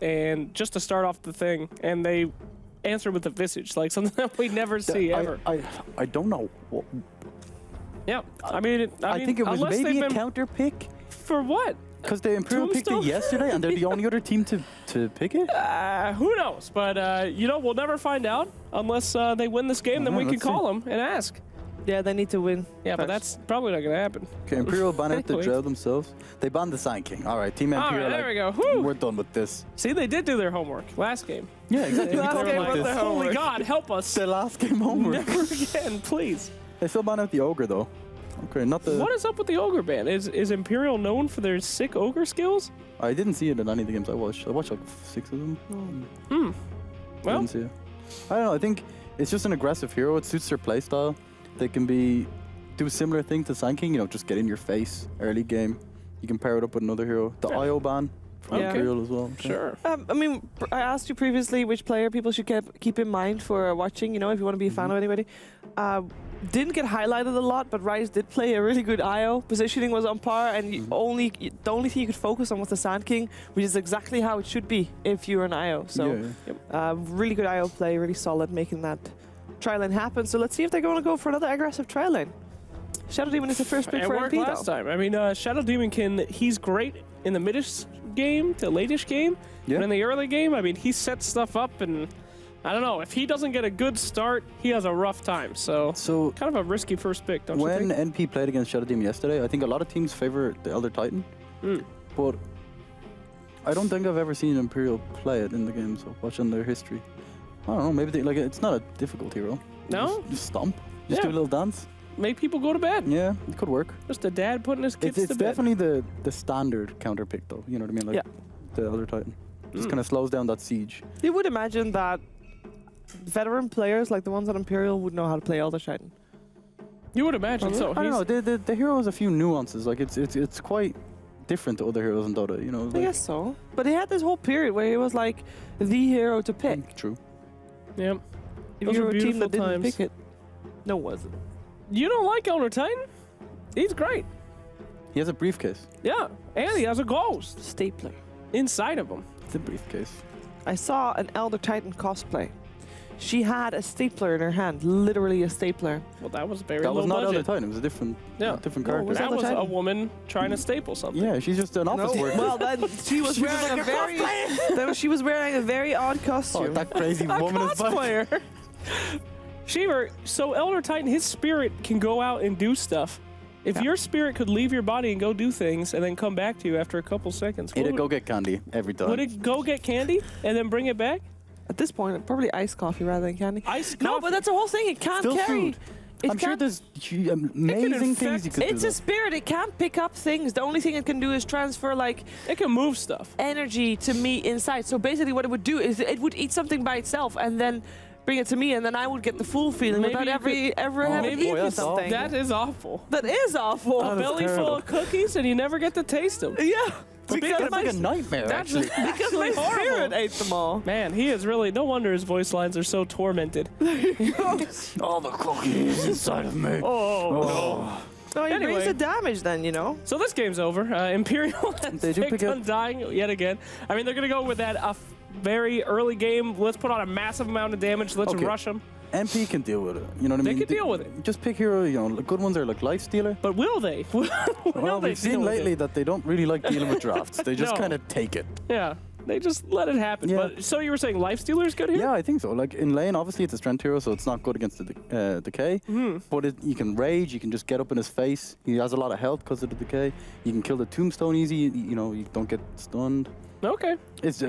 and just to start off the thing, and they answer with a visage, like something that we never see ever. I don't know. Yeah, I mean, I think it was maybe a counter pick. For what? Because the Imperial picked it yesterday, and they're the only other team to pick it? Who knows? But, you know, we'll never find out unless they win this game, then we can call them and ask. Yeah, they need to win. Yeah, but that's probably not going to happen. Okay, Imperial ban out the Drow themselves. They banned the Sign King. All right, Team Imperial. All right, there we go. Woo. We're done with this. See, they did do their homework last game. Yeah, exactly. Last game was their holy God, help us. The last game homework. Never again, please. They still ban out the Ogre, though. Okay, not the... What is up with the Ogre ban? Is Imperial known for their sick Ogre skills? I didn't see it in any of the games I watched. I watched like 6 of them. Well, I didn't see it. I don't know, I think it's just an aggressive hero. It suits their playstyle. They can do a similar thing to Sign King, you know, just get in your face early game. You can pair it up with another hero. The IO ban from Imperial as well. Okay. Sure. I mean, I asked you previously which player people should keep in mind for watching, you know, if you want to be a fan of anybody. Didn't get highlighted a lot, but Rise did play a really good IO. Positioning was on par, and the only thing you could focus on was the Sand King, which is exactly how it should be if you're an IO. So, really good IO play, really solid, making that tri lane happen. So let's see if they're going to go for another aggressive tri lane. Shadow Demon is the first pick for MP, though. It worked last time. I mean, Shadow Demon he's great in the midish game to late-ish game. But in the early game, I mean, he sets stuff up, and I don't know, if he doesn't get a good start, he has a rough time. So kind of a risky first pick, don't you think? When NP played against Shadow Demon yesterday, I think a lot of teams favor the Elder Titan. But I don't think I've ever seen Imperial play it in the game, so watching their history. I don't know, maybe it's not a difficult hero. No? Just stomp. Just do a little dance. Make people go to bed. Yeah, it could work. Just a dad putting his kids to bed. It's definitely the standard counter pick, though. You know what I mean? Like the Elder Titan. Just kind of slows down that siege. You would imagine that veteran players, like the ones at Imperial, would know how to play Elder Titan. You would imagine so. I don't know. The hero has a few nuances. Like it's quite different to other heroes in Dota. You know. I guess so. But he had this whole period where he was like the hero to pick. True. Yeah. If you were a team that didn't pick it, no, it wasn't. You don't like Elder Titan? He's great. He has a briefcase. Yeah, and he has a ghost Stapler inside of him. It's a briefcase. I saw an Elder Titan cosplay. She had a stapler in her hand, literally a stapler. Well, that was very low budget. That was not Elder Titan. It was a different character. That was a woman trying to staple something. Yeah, she's just an office worker. Well, then she was wearing she was wearing a very odd costume. Oh, that crazy woman is cosplayer. Shiver, so Elder Titan, his spirit can go out and do stuff. If your spirit could leave your body and go do things and then come back to you after a couple seconds, it'd go get candy every time. Would it go get candy and then bring it back? At this point, probably iced coffee rather than candy. Iced coffee? No, but that's the whole thing. It can't Still carry. Food. I'm sure there's amazing things you could do. It's a spirit. It can't pick up things. The only thing it can do is transfer, like... It can move stuff. Energy to me inside. So basically what it would do is it would eat something by itself and then bring it to me, and then I would get the full feeling without ever having eaten something. That is awful. That is awful. A belly full of cookies and you never get to taste them. Yeah. It's like a nightmare, actually. Because my spirit ate them all. Man, he is really... No wonder his voice lines are so tormented. All the cookies inside of me. Oh. No, he brings the damage then, you know? So this game's over. Imperial has picked Undying yet again. I mean, they're going to go with that very early game. Let's put on a massive amount of damage. Let's rush them. MP can deal with it. You know what I mean? They can deal with it. Just pick hero, you know, good ones are like Life Stealer. But will they? Well, we've seen lately that they don't really like dealing with drafts. They just kind of take it. Yeah. They just let it happen. Yeah. But so you were saying Life Stealer is good here? Yeah, I think so. Like in lane, obviously it's a strength hero, so it's not good against the decay. But you can rage, you can just get up in his face. He has a lot of health because of the decay. You can kill the tombstone easy, you know, you don't get stunned. Okay.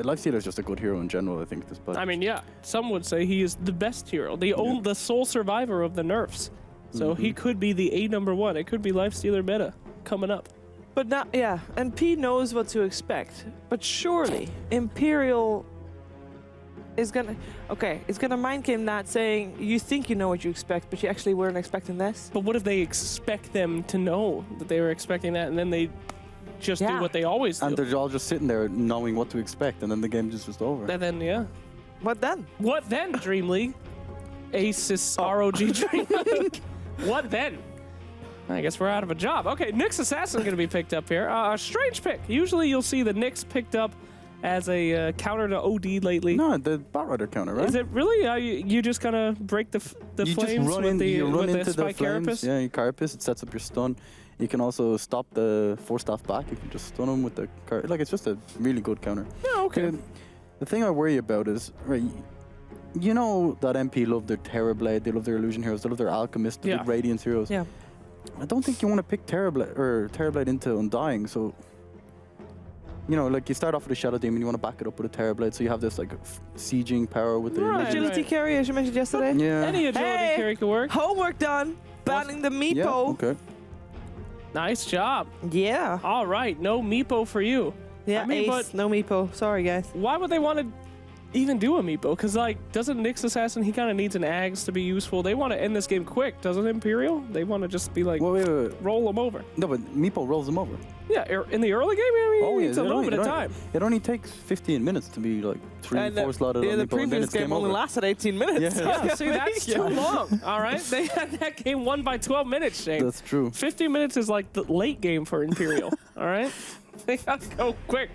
Life Stealer is just a good hero in general, I think. I mean, yeah. Some would say he is the best hero, the sole survivor of the nerfs. So he could be the #1. It could be Life Stealer meta coming up. But now, yeah, and P knows what to expect. But surely Imperial is gonna, it's gonna mind game that, saying you think you know what you expect, but you actually weren't expecting this. But what if they expect them to know that they were expecting that, and then they just do what they always do? And they're all just sitting there knowing what to expect, and then the game is just over. And then, yeah. What then? What then, DreamLeague? ASUS ROG DreamLeague. What then? I guess we're out of a job. Okay, Nyx Assassin going to be picked up here. A strange pick. Usually you'll see the Nyx picked up as a counter to OD lately. No, the Batrider counter, right? Is it really? You just kind of break the you flames just run with in, the you run with into the spike flames. carapace? Yeah, you carapace. It sets up your stun. You can also stop the force staff back. You can just stun them with the like it's just a really good counter. Yeah, okay. The thing I worry about is right. You know that MP love their Terrorblade, they love their Illusion heroes, they love their Alchemist, the big Radiance heroes. Yeah. I don't think you want to pick Terrorblade into Undying, so you know, like you start off with a Shadow Demon, you want to back it up with a Terrorblade, so you have this like sieging power with the Right. Illusion. Agility carry, as you mentioned yesterday. Yeah. Any agility carry could work. Homework done. Banning the Meepo. Yeah, okay. Nice job. Yeah. All right, no Meepo for you. Yeah, I mean, Ace, no Meepo. Sorry, guys. Why would they want to even do a Meepo? Because, like, doesn't Nyx Assassin, he kind of needs an Ags to be useful. They want to end this game quick, doesn't Imperial? They want to just be like, Wait. roll them over. No, but Meepo rolls them over. Yeah, in the early game, I mean, it's a little bit of only- time. It only takes 15 minutes to be like 3-4 slotted Yeah, on the Meepo, and then previous it's game game only over. lasted 18 minutes. Yeah. Yeah, see, that's too long. All right, they had that game won by 12 minutes, Shane. That's true. 50 minutes is like the late game for Imperial. All right, they gotta go quick.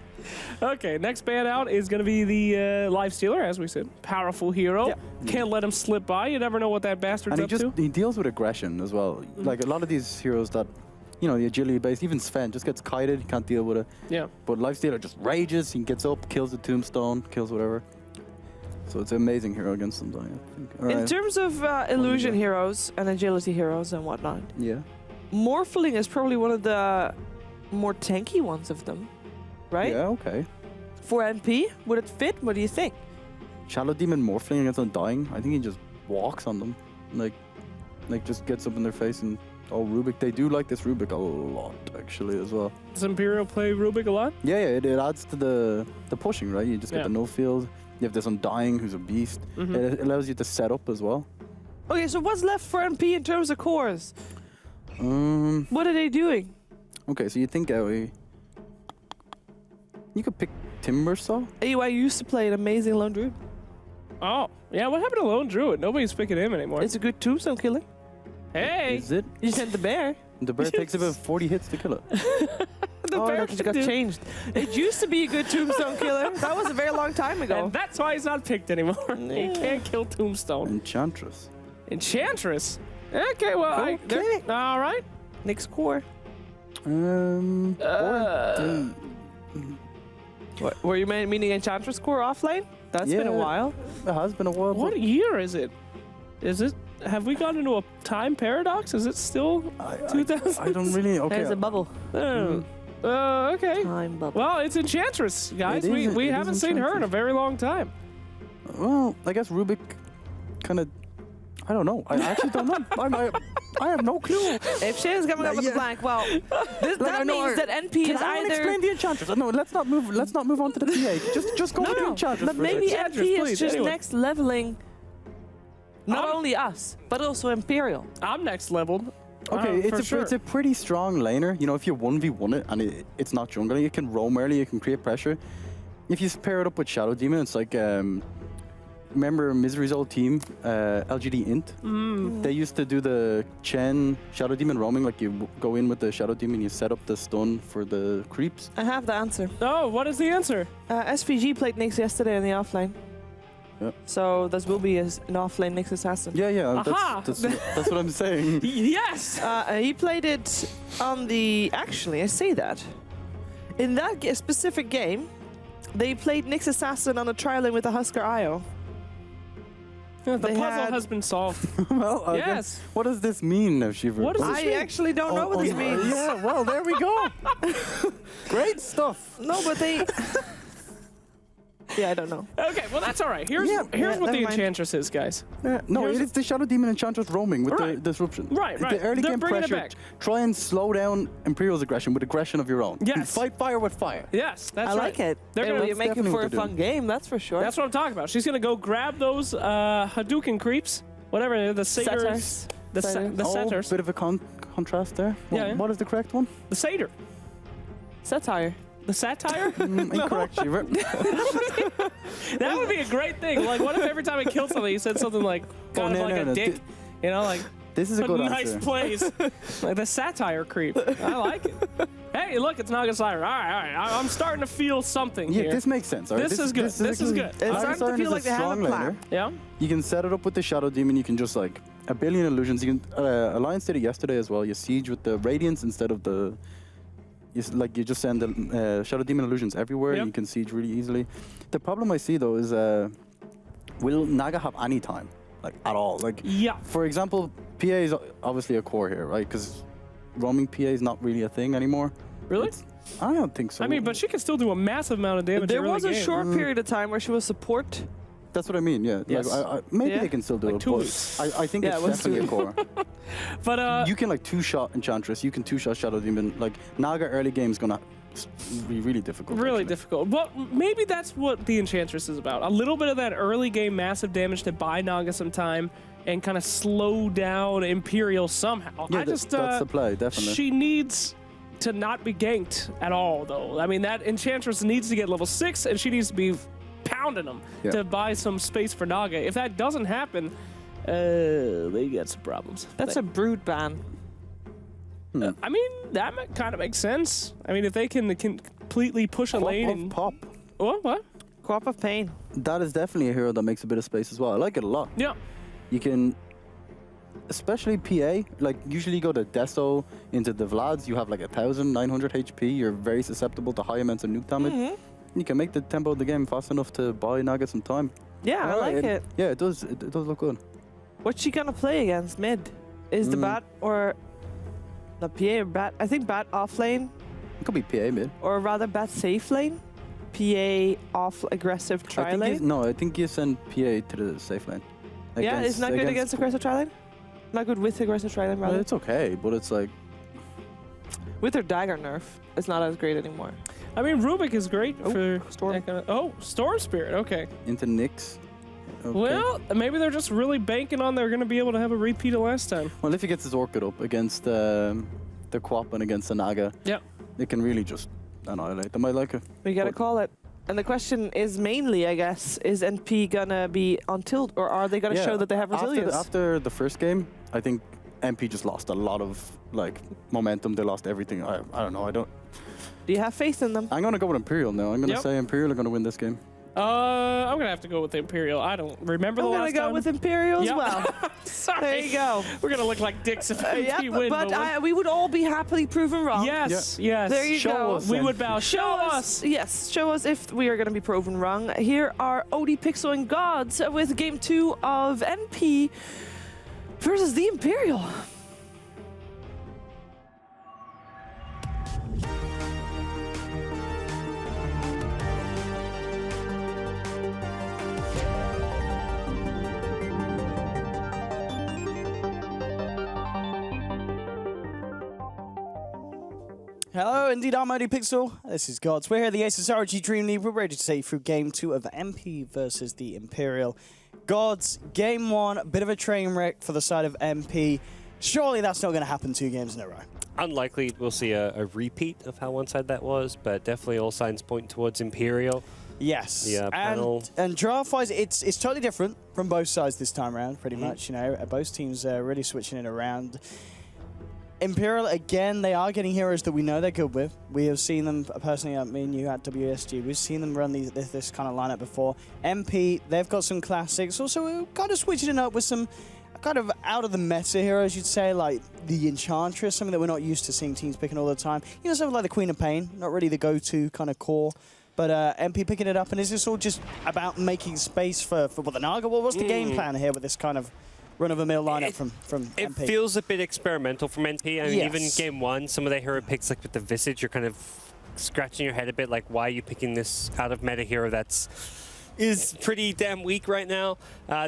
Okay, next ban out is gonna be the Lifestealer, as we said, powerful hero. Yeah. Can't let him slip by. You never know what that bastard's And up to. he deals with aggression as well. Like a lot of these heroes that, you know, the agility based, even Sven just gets kited, he can't deal with it. Yeah. But Lifestealer just rages, he gets up, kills the tombstone, kills whatever. So it's an amazing hero against them, I think. All In right. terms of illusion heroes and agility heroes and whatnot, Yeah. Morphling is probably one of the more tanky ones of them, right? Yeah, okay. For MP, would it fit? What do you think? Shadow Demon Morphling against Undying, I think he just walks on them. Like just gets up in their face and Rubik. They do like this Rubik a lot, actually, as well. Does Imperial play Rubik a lot? Yeah, it adds to the pushing, right? You just get Yeah. the no field. You have this Undying who's a beast. It allows you to set up as well. Okay, so what's left for MP in terms of cores? Um. What are they doing? Okay, so you think you could pick Timbersaw? I used to play an amazing Lone Druid. Oh, yeah. What happened to Lone Druid? Nobody's picking him anymore. It's a good tombstone killer. Hey, Is it? You sent the bear. The bear takes about 40 hits to kill it. the Oh, bear no, 'cause it got dude. changed. It used to be a good tombstone killer. That was a very long time ago. And that's why he's not picked anymore. He can't kill Tombstone. Enchantress. Enchantress. Okay, well, Okay. all right. Next core. What, were you meaning Enchantress core offlane? That's been a Yeah. while. It has been a while. What year is it? Is it? Have we gone into a time paradox? Is it still 2000? I don't really. Okay. There's a bubble. Okay. Time bubble. Well, it's Enchantress, guys. It We is- it is haven't seen her in a Enchantress. very long time. Well, I guess Rubik kind of. I don't know. I actually don't know. I have no clue. If Shane's coming up with a blank, well, that means that NP Can is I either. explain the Enchantress? No, let's not move. Let's not move on to the PA. Just go with the Enchantress. But for a maybe second. Enchantress, NP is please, just anyone. next leveling. Not I'm- only us, but also Imperial. I'm next leveled. Okay, for sure. it's a pretty strong laner. You know, if you 1v1 it and it's not jungling, you can roam early, you can create pressure. If you pair it up with Shadow Demon, it's like remember Misery's old team, LGD Int? They used to do the Chen Shadow Demon roaming, like you go in with the Shadow Demon, you set up the stun for the creeps. I have the answer. Oh, what is the answer? SVG played Nyx yesterday in the offline. Yep. So this will be an offline Nyx assassin. Yeah, Aha! that's what I'm saying. Yes. He played it on the. Actually, I say that. In that specific game, they played Nyx Assassin on a trialing with a Husker IO. The They puzzle had- has been solved. Well, I Yes. guess- What does this mean now, Shiver? What does this I mean? actually don't know what this means. Yeah, well, there we go. Great stuff. No, but they. Yeah, I don't know. Okay, well that's all right. Here's Yeah, what never the mind. Enchantress is, guys. No, Here's- it is the Shadow Demon Enchantress roaming with the Right. disruption. Right. The early They're game bringing it pressure. back. Try and slow down Imperial's aggression with aggression of your own. Yes. Fight fire with fire. Yes, that's I right. like it. They're They're gonna- you make it definitely for a what they're fun game, that's for sure. That's what I'm talking about. She's gonna go grab those Hadouken creeps, whatever the satyrs, Satyrs. the Satyrs. the satyrs, Bit of a contrast there. Yeah, yeah. What is the correct one? the satyr, Satire. the satire. Incorrect, Shiver. That would be a great thing. Like, what if every time I killed something, he said something like, kind of no, like no, a no. dick, you know, like This is a good nice answer. plays, like the satire creep. I like it. Hey, right, look, it's Naga Siren. All right. I'm starting to feel something Yeah, here. this makes sense. All right? This is good. This is good. It's Naga starting to Siren feel is like they have a strong plan. laner. Yeah. You can set it up with the Shadow Demon. You can just like a billion illusions. You can Alliance did it yesterday as well. You siege with the Radiance instead of the. You just send the Shadow Demon illusions everywhere. Yep. And you can siege really easily. The problem I see though is will Naga have any time like at all? Like Yeah. for example, PA is obviously a core here, right? Because roaming PA is not really a thing anymore. Really? I don't think so. I mean, but she can still do a massive amount of damage. There early was a game. short period of time where she was support. That's what I mean. Yeah. Yes. Like, maybe Yeah. they can still do Like it, 2 but weeks. I think Yeah, it's it was definitely a core. But You can like two-shot Enchantress. You can two-shot Shadow Demon. Like Naga early game is gonna be really difficult. really actually. difficult. But maybe that's what the Enchantress is about. A little bit of that early game massive damage to buy Naga some time and kind of slow down Imperial somehow. Yeah, I just that's the play, definitely. She needs to not be ganked at all, though. I mean, that Enchantress needs to get level 6, and she needs to be pounding them Yeah. to buy some space for Naga. If that doesn't happen, they get some problems. That's a brood ban. I mean, that kind of makes sense. I mean, if they can completely push a lane Pop of and pop. what? Co-op of pain. That is definitely a hero that makes a bit of space as well. I like it a lot. Yeah. You can, especially PA, like usually you go to Deso into the Vlads, you have like 1,900 HP, you're very susceptible to high amounts of nuke damage. You can make the tempo of the game fast enough to buy Naga some time. Yeah, I like it. Yeah, it does look good. What's she gonna play against mid? Is the bat or the PA or bat? I think bat off lane, It could be PA mid. or rather bat safe lane. PA off aggressive tri lane. I think you send PA to the safe lane. Yeah, it's not good against aggressive tri lane. Not good with aggressive tri lane, Well, rather. it's okay, but it's like With her dagger nerf, it's not as great anymore. I mean, Rubik is great Oh, for Storm. that kind of, Storm Spirit. Okay. into Nyx. Okay. Well, maybe they're just really banking on they're going to be able to have a repeat of last time. Well, if he gets his Orchid up against the Quap and against the Naga, Yeah. they can really just annihilate them. I like it. We gotta But- call it. And the question is mainly, I guess, is NP gonna be on tilt, or are they gonna show that they have resilience? After the first game, I think MP just lost a lot of like momentum. They lost everything. I don't know. Do you have faith in them? I'm gonna go with Imperial now. I'm gonna Yep. say Imperial are gonna win this game. I'm going to have to go with the Imperial. I don't remember I'm the gonna last go time. with Imperial as Yep. well. Sorry. There you go. We're going to look like dicks if MP Yeah, win. but we would all be happily proven wrong. Yes. There you Show go. us We then. would bow. Show us. Yes, show us if we are going to be proven wrong. Here are OD Pixel and Gods with Game 2 of NP versus the Imperial. Hello, indeed, I'm OD Pixel. This is Gods. We're here at the ASUS ROG DreamLeague. We're ready to take you through Game 2 of MP versus the Imperial. Gods, Game 1, a bit of a train wreck for the side of MP. Surely that's not going to happen 2 games in a row. Unlikely we'll see a repeat of how one-sided that was, but definitely all signs point towards Imperial. Yes. Yeah, panel. And draft-wise, it's totally different from both sides this time around, pretty much. You know, both teams are really switching it around. Imperial, again, they are getting heroes that we know they're good with. We have seen them, personally, I mean, you at WSG, we've seen them run this kind of lineup before. MP, they've got some classics. Also, we're kind of switching it up with some kind of out-of-the-meta heroes, you'd say, like the Enchantress, something that we're not used to seeing teams picking all the time. You know, something like the Queen of Pain, not really the go-to kind of core. But MP picking it up, and is this all just about making space for what the Naga? Well, what's the game plan here with this kind of run-of-the-mill lineup from It MP? feels a bit experimental from NP. I mean, Yes. even Game 1, some of their hero picks, like with the Visage, you're kind of scratching your head a bit, like, why are you picking this out-of-meta hero is pretty damn weak right now.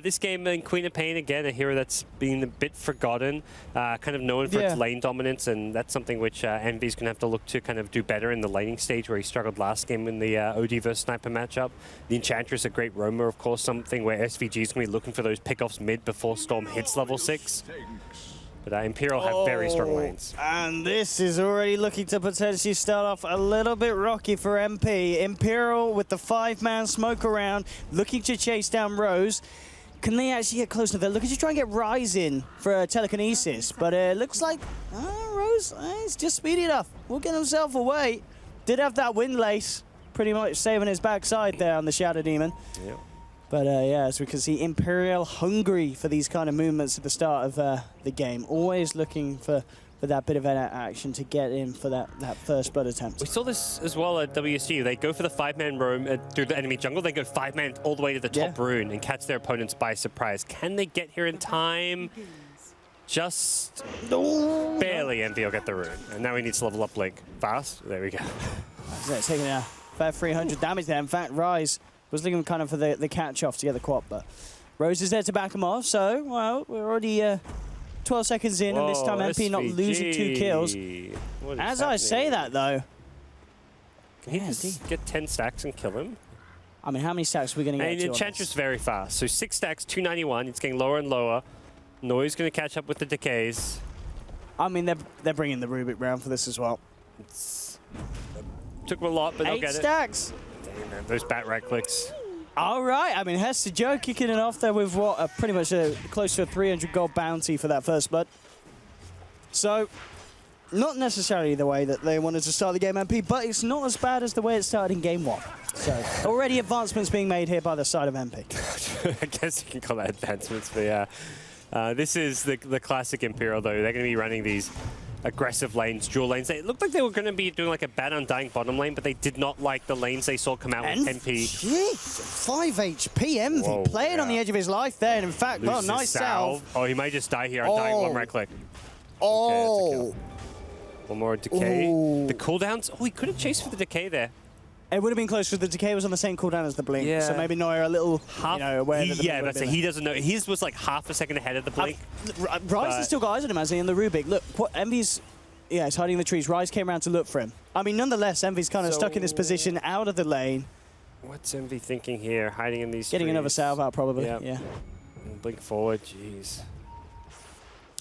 This game, in Queen of Pain, again, a hero that's been a bit forgotten, kind of known for its lane dominance, and that's something which Envy's going to have to look to kind of do better in the laning stage, where he struggled last game in the OD versus Sniper matchup. The Enchantress, a great roamer, of course, something where SVG is going to be looking for those pickoffs mid before Storm hits level 6. But Imperial have very strong lanes. And this is already looking to potentially start off a little bit rocky for MP. Imperial with the 5-man smoke around, looking to chase down Rose. Can they actually get close enough? They're looking to try and get Rise in for telekinesis, but it looks like Rose is just speedy enough. Will get himself away. Did have that wind lace, pretty much saving his backside there on the Shadow Demon. Yep. But yeah, as we can see, Imperial hungry for these kind of movements at the start of the game. Always looking for that bit of action to get in for that first blood attempt. We saw this as well at WSG. They go for the 5-man roam through the enemy jungle. They go 5-man all the way to the top rune and catch their opponents by surprise. Can they get here in time? Just barely. Envy will get the rune. And now he needs to level up Link fast. There we go. Taking a fair 300 damage there. In fact, Rise was looking kind of for the catch-off to get the quad, but Rose is there to back him off. So, well, we're already 12 seconds in, and this time MP not losing 2 kills. As I say that, though, can he just get 10 stacks and kill him? I mean, how many stacks are we going to get to? And Enchantress very fast. So 6 stacks, 291. It's getting lower and lower. Noise going to catch up with the decays. I mean, they're bringing the Rubik round for this as well. Took them a lot, but they'll get 8 stacks. Damn, man, those bat right clicks. All right, I mean, Hester Joe kicking it off there with what, pretty much close to a 300 gold bounty for that first blood. So, not necessarily the way that they wanted to start the game, MP, but it's not as bad as the way it started in game 1. So, already advancements being made here by the side of MP. I guess you can call that advancements, but yeah. This is the classic Imperial, though. They're going to be running these aggressive lanes, dual lanes. It looked like they were going to be doing like a bad Undying bottom lane, but they did not like the lanes they saw come out with MP. 5 HP, Envy playing on the edge of his life there, and in fact, well, nice salve. Oh, he might just die here. Undying, 1 right click. Oh. Okay, that's a kill. One more decay. Ooh. The cooldowns. Oh, he could have chased for the decay there. It would have been close because the decay was on the same cooldown as the blink. Yeah. So maybe Neuer a little, aware that the yeah, but he doesn't know. His was like half a second ahead of the blink. Rise has still got eyes on him, as in the Rubik. Look, Envy's, he's hiding in the trees. Rise came around to look for him. I mean, nonetheless, Envy's kind of stuck in this position out of the lane. What's Envy thinking here? Hiding in these Getting trees. another salve out, probably. Yep. Yeah. Blink forward, jeez.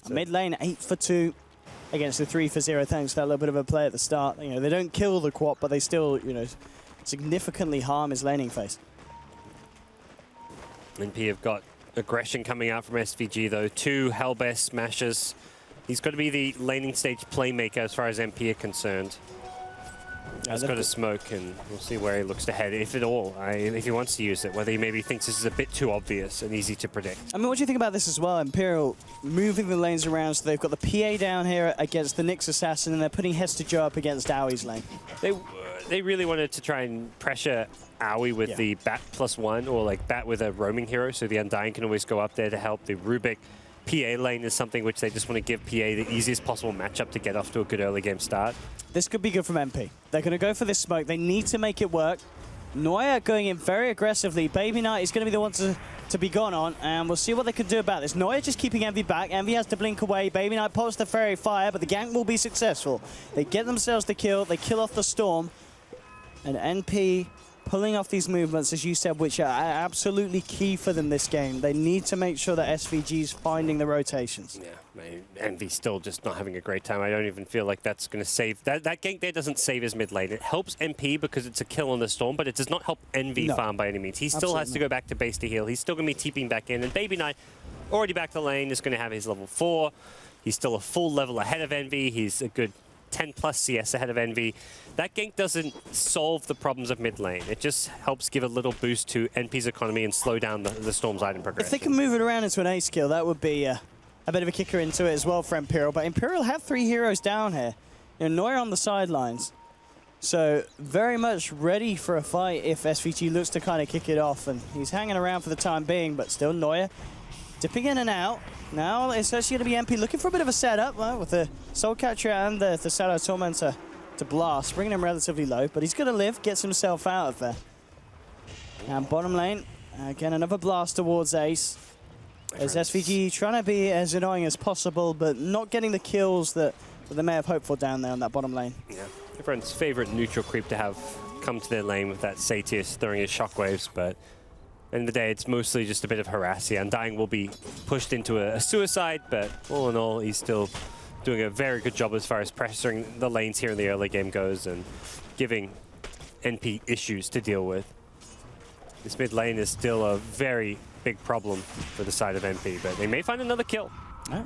Mid lane, 8 for 2 against the 3 for 0. Thanks to that little bit of a play at the start. You know, they don't kill the quad, but they still, significantly harm his laning phase. NP have got aggression coming out from SVG, though. 2 Hellbear smashes. He's got to be the laning stage playmaker as far as MP are concerned. He's got to smoke, and we'll see where he looks to head, if at all, if he wants to use it, whether he maybe thinks this is a bit too obvious and easy to predict. I mean, what do you think about this as well? Imperial moving the lanes around, so they've got the PA down here against the Nyx Assassin, and they're putting Hester Joe up against Owie's lane. They really wanted to try and pressure Owie with the Bat +1, or like Bat with a roaming hero, so the Undying can always go up there to help. The Rubik PA lane is something which they just want to give PA the easiest possible matchup to get off to a good early game start. This could be good from MP. They're going to go for this smoke. They need to make it work. Neuer going in very aggressively. Baby Knight is going to be the one to be gone on, and we'll see what they can do about this. Neuer just keeping Envy back. Envy has to blink away. Baby Knight pops the Fairy Fire, but the gank will be successful. They get themselves the kill. They kill off the Storm. And NP pulling off these movements, as you said, which are absolutely key for them this game. They need to make sure that SVG's finding the rotations. Yeah, Envy's still just not having a great time. I don't even feel like that's going to save... That gank there doesn't save his mid lane. It helps MP because it's a kill on the Storm, but it does not help Envy farm by any means. He still has to go back to base to heal. He's still going to be TPing back in. And Baby Knight, already back to lane, is going to have his level 4. He's still a full level ahead of Envy. He's a good 10 plus CS ahead of Envy. That gank doesn't solve the problems of mid lane. It just helps give a little boost to NP's economy and slow down the Storm's item progression. If they can move it around into an ace kill, that would be a bit of a kicker into it as well for Imperial. But Imperial have 3 heroes down here. Neuer on the sidelines. So very much ready for a fight if SVG looks to kind of kick it off. And he's hanging around for the time being, but still Neuer dipping in and out. Now it's actually going to be MP looking for a bit of a setup with the Soul Catcher and the Shadow Tormentor to blast, bringing him relatively low, but he's going to live, gets himself out of there. And bottom lane, again, another blast towards Ace. As SVG trying to be as annoying as possible, but not getting the kills that they may have hoped for down there on that bottom lane. Yeah, everyone's favorite neutral creep to have come to their lane with that Satius throwing his shockwaves, but at the end of the day, it's mostly just a bit of harass here. Undying will be pushed into a suicide, but all in all, he's still doing a very good job as far as pressuring the lanes here in the early game goes and giving NP issues to deal with. This mid lane is still a very big problem for the side of MP, but they may find another kill. Oh.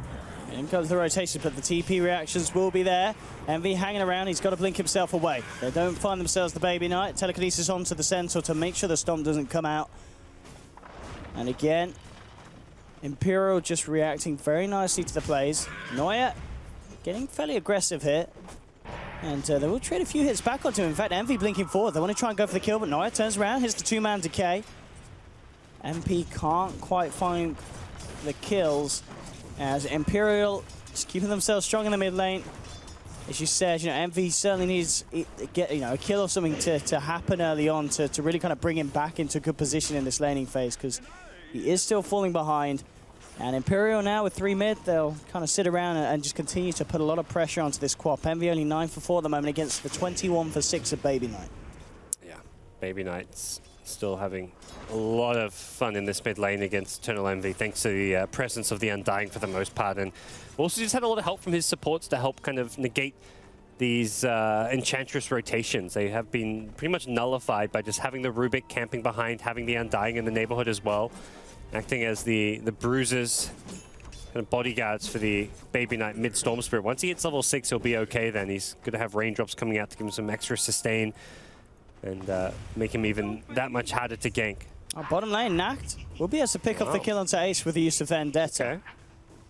In comes the rotation, but the TP reactions will be there. Envy hanging around, he's got to blink himself away. They don't find themselves the Baby Knight. Telekinesis onto the Centaur to make sure the Stomp doesn't come out. And again, Imperial just reacting very nicely to the plays. Neuer getting fairly aggressive here. And they will trade a few hits back onto him. In fact, Envy blinking forward. They want to try and go for the kill, but Neuer turns around, hits the two-man decay. MP can't quite find the kills as Imperial just keeping themselves strong in the mid lane. As you said, Envy certainly needs a kill or something to happen early on to really kind of bring him back into a good position in this laning phase, because he is still falling behind. And Imperial now with 3 mid, they'll kind of sit around and just continue to put a lot of pressure onto this quap. Envy only 9 for 4 at the moment against the 21 for 6 of Baby Knight. Yeah, Baby Knight's still having a lot of fun in this mid lane against Eternal Envy, thanks to the presence of the Undying for the most part. And also just had a lot of help from his supports to help kind of negate these Enchantress rotations. They have been pretty much nullified by just having the Rubik camping behind, having the Undying in the neighborhood as well, acting as the bruisers, kind of bodyguards for the Baby Knight mid Storm Spirit. Once he hits level 6, he'll be okay then. He's going to have raindrops coming out to give him some extra sustain and make him even that much harder to gank. Bottom lane, Nacht will be able to pick up the kill onto Ace with the use of Vendetta. Okay.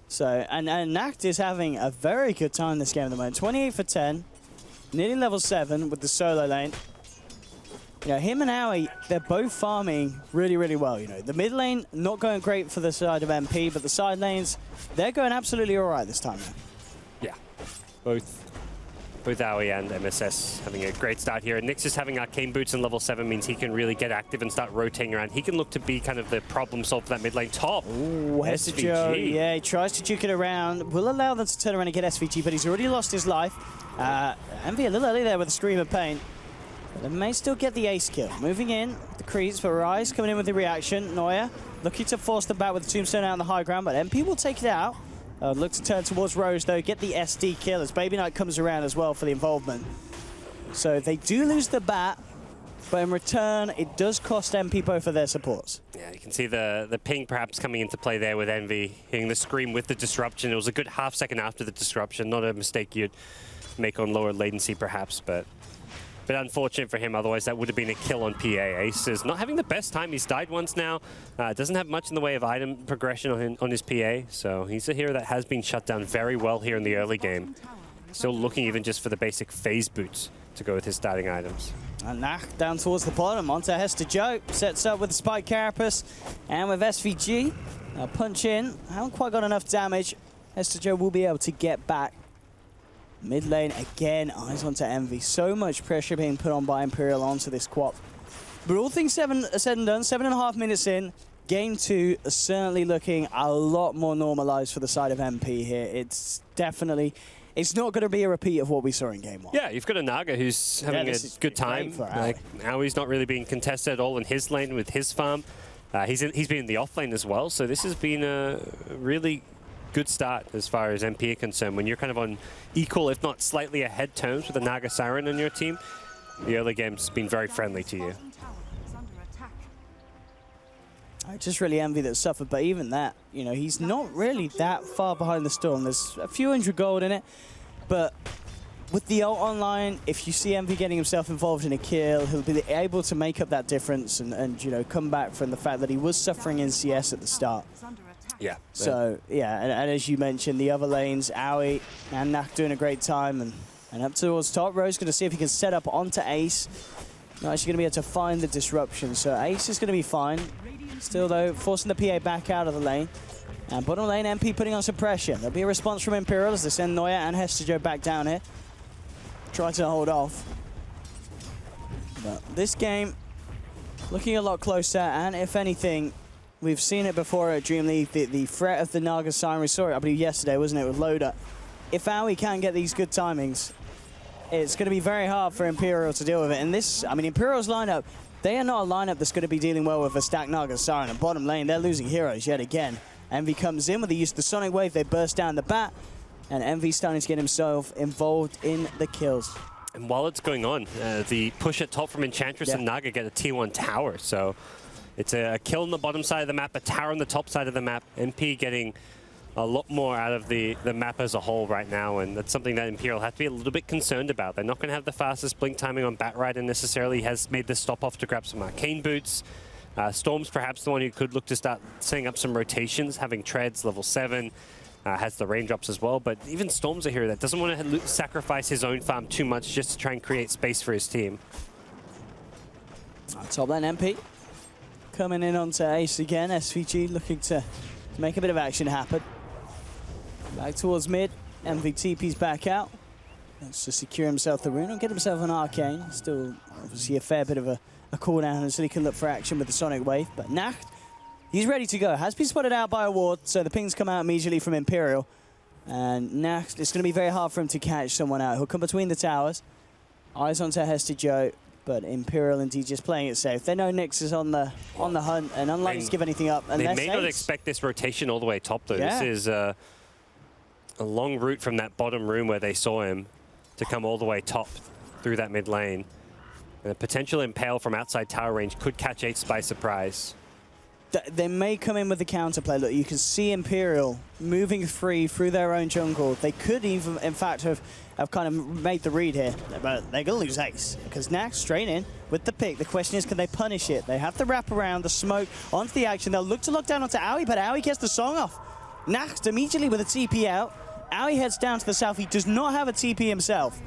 So, and Nacht is having a very good time this game at the moment. 28 for 10, nearly level 7 with the solo lane. Him and Aoi, they're both farming really, really well. The mid lane not going great for the side of MP, but the side lanes, they're going absolutely all right this time. Yeah, both Aoi and MSS having a great start here. And Nyx having Arcane Boots in level 7 means he can really get active and start rotating around. He can look to be kind of the problem solver for that mid lane top. Ooh, SVG. Yeah, he tries to juke it around. Will allow them to turn around and get SVG, but he's already lost his life. Envy a little early there with a Scream of Pain. But they may still get the ace kill. Moving in, the creeps, but Rise coming in with the reaction. Neuer looking to force them back with the Tombstone out on the high ground, but MP will take it out. Look to turn towards Rose, though, get the SD kill as Baby Knight comes around as well for the involvement. So they do lose the bat, but in return, it does cost MP both of their supports. Yeah, you can see the ping perhaps coming into play there with Envy, hitting the Scream with the disruption. It was a good half second after the disruption, not a mistake you'd make on lower latency perhaps, but unfortunate for him, otherwise that would have been a kill on PA. Ace is not having the best time. He's died once now. Doesn't have much in the way of item progression on his PA, so he's a hero that has been shut down very well here in the early game. Still looking even just for the basic phase boots to go with his starting items. And Nacht down towards the bottom, onto Hester Joe, sets up with the Spike Carapace, and with SVG, punch in, haven't quite got enough damage. Hester Joe will be able to get back. Mid lane again, eyes onto Envy. So much pressure being put on by Imperial onto this quap. But all things said and done, 7.5 minutes in, game 2 is certainly looking a lot more normalized for the side of MP here. It's definitely, it's not going to be a repeat of what we saw in game 1. Yeah, you've got a Naga who's having a good time. Now he's not really being contested at all in his lane with his farm. He's been in the off lane as well, so this has been a really good start as far as MP are concerned. When you're kind of on equal, if not slightly ahead terms with the Naga Siren on your team, the early game's been very friendly to you. I just really envy that suffered, but even that, he's not really that far behind the Storm. There's a few hundred gold in it, but with the ult online, if you see Envy getting himself involved in a kill, he'll be able to make up that difference and come back from the fact that he was suffering in CS at the start. Yeah. So, yeah, and as you mentioned, the other lanes, Aoi and Nacht doing a great time, and up towards top. Rose going to see if he can set up onto Ace. Not actually going to be able to find the disruption, so Ace is going to be fine. Still, though, forcing the PA back out of the lane. And bottom lane, MP putting on some pressure. There'll be a response from Imperial as they send Neuer and Hester Joe back down here. Try to hold off. But this game, looking a lot closer, and if anything, we've seen it before at DreamLeague, the threat of the Naga Siren. We saw it, I believe, yesterday, wasn't it, with Loda. If Aoi can get these good timings, it's going to be very hard for Imperial to deal with it. And this, Imperial's lineup, they are not a lineup that's going to be dealing well with a stacked Naga Siren. And bottom lane, they're losing heroes yet again. Envy comes in with the use of the Sonic Wave. They burst down the bat, and Envy's starting to get himself involved in the kills. And while it's going on, the push at top from Enchantress and Naga get a T1 tower, so It's a kill on the bottom side of the map, a tower on the top side of the map. MP getting a lot more out of the map as a whole right now, and that's something that Imperial have to be a little bit concerned about. They're not going to have the fastest blink timing on Batrider necessarily. Has made the stop off to grab some arcane boots. Storm's perhaps the one who could look to start setting up some rotations, having treads level 7. Has the raindrops as well, but even Storm's a hero that doesn't want to sacrifice his own farm too much just to try and create space for his team. Top lane MP coming in onto Ace again. SVG looking to make a bit of action happen. Back towards mid. MVTP's back out. Wants to secure himself the rune and get himself an arcane. Still obviously a fair bit of a cooldown until he can look for action with the Sonic Wave. But Nacht, he's ready to go. Has been spotted out by a ward, so the pings come out immediately from Imperial. And Nacht, it's going to be very hard for him to catch someone out. He'll come between the towers. Eyes onto Hester Joe, but Imperial indeed just playing it safe. They know Nyx is on the hunt and unlikely to give anything up. They may not expect this rotation all the way top though. Yeah. This is a long route from that bottom room where they saw him to come all the way top through that mid lane. And a potential impale from outside tower range could catch Ace by surprise. They may come in with the counterplay. Look, you can see Imperial moving free through their own jungle. They could even, in fact, have kind of made the read here, but they're going to lose Ace because Nax straight in with the pick. The question is, can they punish it? They have to wrap around the smoke onto the action. They'll look to lock down onto Owie, but Owie gets the song off. Nax immediately with a TP out. Owie heads down to the south. He does not have a TP himself.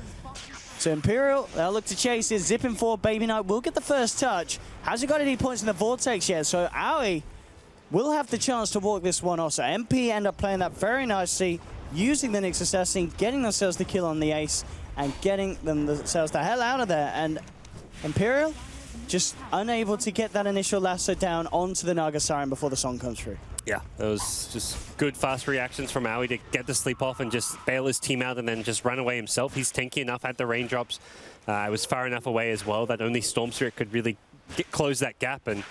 So Imperial, they'll look to chase it, zipping forward. Baby Knight will get the first touch. Hasn't got any points in the Vortex yet, so Owie will have the chance to walk this one off. So MP end up playing that very nicely, using the Nyx Assassin, getting themselves the kill on the Ace, and getting themselves the hell out of there. And Imperial just unable to get that initial lasso down onto the Naga Siren before the song comes through. Yeah, that was just good, fast reactions from Owie to get the sleep off and just bail his team out and then just run away himself. He's tanky enough at the raindrops. I was far enough away as well that only Storm Spirit could really close that gap. And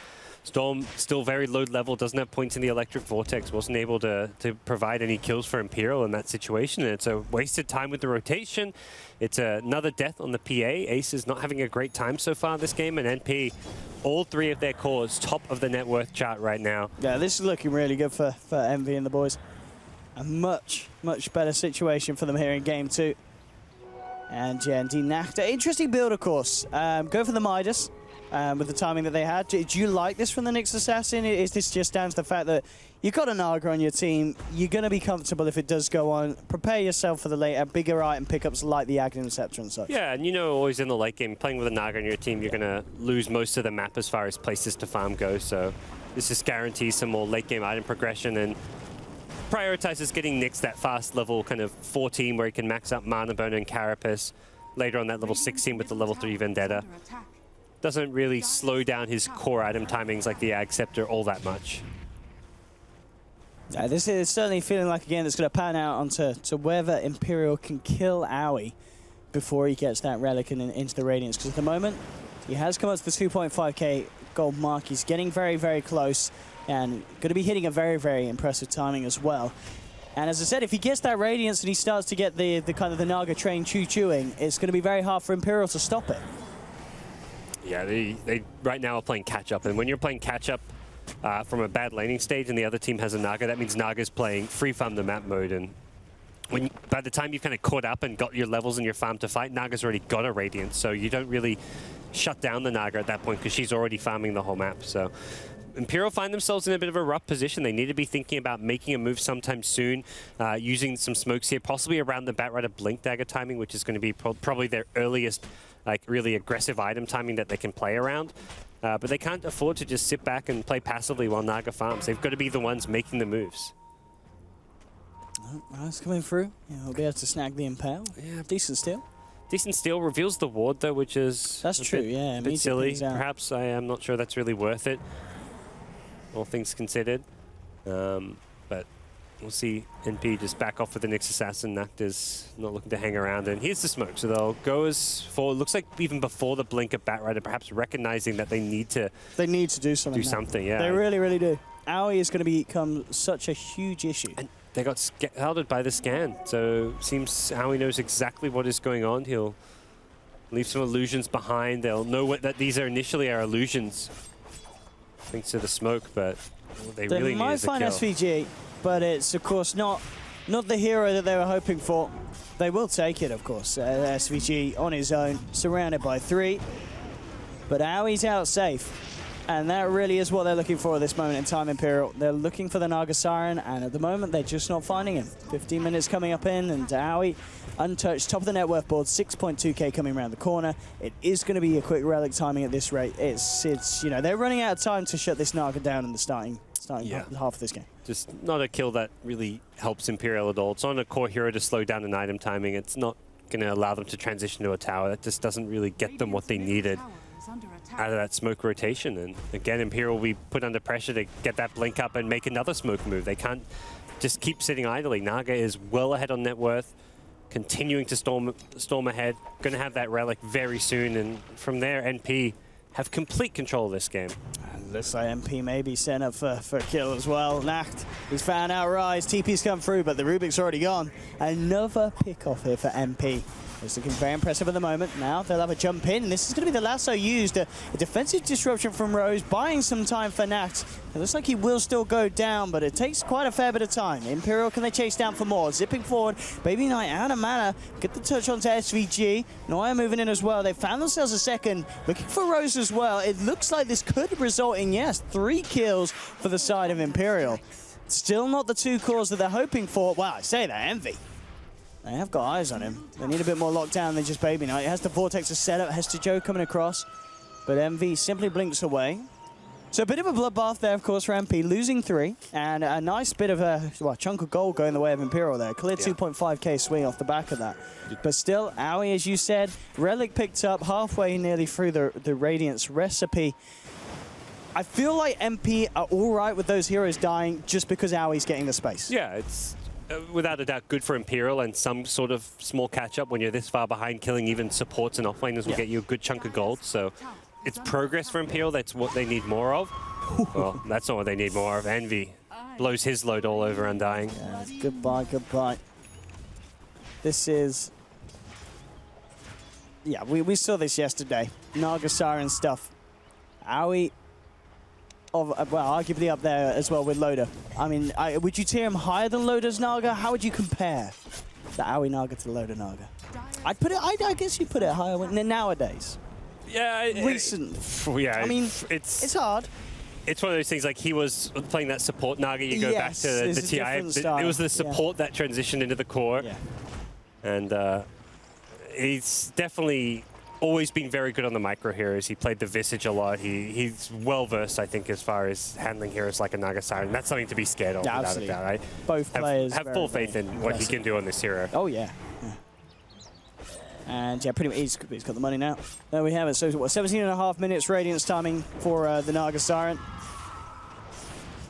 Storm, still very low level, doesn't have points in the Electric Vortex, wasn't able to provide any kills for Imperial in that situation. And it's a wasted time with the rotation. It's another death on the PA. Ace is not having a great time so far this game, and NP, all three of their cores, top of the net worth chart right now. Yeah, this is looking really good for Envy and the boys. A much, much better situation for them here in game 2. And yeah, indeed, Nacht. Interesting build, of course. Go for the Midas. With the timing that they had. Do you like this from the Nyx Assassin? Is this just down to the fact that you've got a Naga on your team, you're going to be comfortable if it does go on? Prepare yourself for the later bigger item pickups like the Aghanim Scepter and such. Yeah, and you know, always in the late game, playing with a Naga on your team, you're going to lose most of the map as far as places to farm go, so this just guarantees some more late game item progression and prioritizes getting Nyx that fast level kind of 14 where he can max up Mana Burn and Carapace. Later on that level 16 with the level 3 Vendetta. Doesn't really slow down his core item timings like the Ag Scepter all that much. This is certainly feeling like a game that's going to pan out onto whether Imperial can kill Owie before he gets that relic into the Radiance. Because at the moment, he has come up to the 2.5k gold mark. He's getting very, very close and going to be hitting a very, very impressive timing as well. And as I said, if he gets that Radiance and he starts to get the kind of the Naga train chewing, it's going to be very hard for Imperial to stop it. Yeah, they right now are playing catch-up, and when you're playing catch-up from a bad laning stage and the other team has a Naga, that means Naga's playing free farm the map mode, and by the time you've kind of caught up and got your levels in your farm to fight, Naga's already got a Radiance, so you don't really shut down the Naga at that point because she's already farming the whole map. So Imperial find themselves in a bit of a rough position. They need to be thinking about making a move sometime soon, using some smokes here, possibly around the Batrider Blink Dagger timing, which is going to be probably their earliest like really aggressive item timing that they can play around. But they can't afford to just sit back and play passively while Naga farms. They've got to be the ones making the moves. Nice coming through. Yeah, we'll be able to snag the Impale. Yeah, decent steal. Decent steal, reveals the ward though, which is that's true. Yeah, a bit silly. Perhaps I am not sure that's really worth it, all things considered. But we'll see NP just back off with the Nyx Assassin. Nacht is not looking to hang around, and here's the smoke. So they'll go as for, looks like even before the blink of Batrider, perhaps recognizing that they need to do something. Do something, yeah. They really, really do. Owie is going to become such a huge issue. And they got scalded by the scan, so seems Owie knows exactly what is going on. He'll leave some illusions behind. They'll know that these are initially illusions. thanks to the smoke, but they They really might need the find kill. SVG, but it's of course not the hero that they were hoping for. They will take it, of course. SVG on his own, surrounded by 3. But Aui's out safe. And that really is what they're looking for at this moment in time, Imperial. They're looking for the Naga Siren, and at the moment, they're just not finding him. 15 minutes coming up in, and Aui, untouched, top of the net worth board, 6.2k coming around the corner. It is going to be a quick relic timing at this rate. It's you know, they're running out of time to shut this Naga down in the starting half of this game. Just not a kill that really helps Imperial at all. It's not a core hero to slow down an item timing. It's not going to allow them to transition to a tower. That just doesn't really get them what they needed out of that smoke rotation. And again, Imperial will be put under pressure to get that blink up and make another smoke move. They can't just keep sitting idly. Naga is well ahead on net worth, continuing to storm ahead. Going to have that relic very soon, and from there, NP have complete control of this game. And looks like MP may be set up for a kill as well. Nacht, he's found out Rise. TP's come through, but the Rubik's already gone. Another pick off here for MP. It's looking very impressive at the moment. Now they'll have a jump in, and this is going to be the lasso used. A defensive disruption from Rose, buying some time for Nacht. It looks like he will still go down, but it takes quite a fair bit of time. Imperial, can they chase down for more? Zipping forward, Baby Knight out of mana. Get the touch onto SVG. Noya moving in as well. They found themselves a second. Looking for Rose as well. It looks like this could result in, yes, 3 kills for the side of Imperial. Still not the 2 cores that they're hoping for. Wow, I say that, Envy. They have got eyes on him. They need a bit more lockdown than just Baby Knight. It has the Vortex to set up. Hester Joe coming across. But MV simply blinks away. So a bit of a bloodbath there, of course, for MP. Losing 3. And a nice bit of a chunk of gold going the way of Imperial there. Clear 2.5k swing off the back of that. But still, Aui, as you said, Relic picked up halfway nearly through the Radiance recipe. I feel like MP are all right with those heroes dying just because Aui's getting the space. Yeah, it's without a doubt good for Imperial and some sort of small catch-up when you're this far behind. Killing even supports and offlaners will get you a good chunk of gold. So it's progress for Imperial. That's what they need more of. Well, that's not what they need more of. Envy blows his load all over Undying. Yeah, goodbye, goodbye. This is... Yeah, we saw this yesterday. Naga Siren stuff. Aui... well, arguably up there as well with Loda. I mean, would you tier him higher than Loda's Naga? How would you compare the Aui Naga to Loda Naga? I'd put it. I guess you put it higher nowadays. Yeah, Recent. Yeah, I mean, it's hard. It's one of those things like he was playing that support Naga. You go back to the TI. It was the support that transitioned into the core, and he's definitely always been very good on the micro heroes. He played the Visage a lot. He's well versed, I think, as far as handling heroes like a Naga Siren. That's something to be scared of, without a doubt, right? Both players have full faith in what he can do on this hero. Oh yeah. And yeah, pretty much he's got the money now. There we have it. So what, 17.5 minutes Radiance timing for the Naga Siren.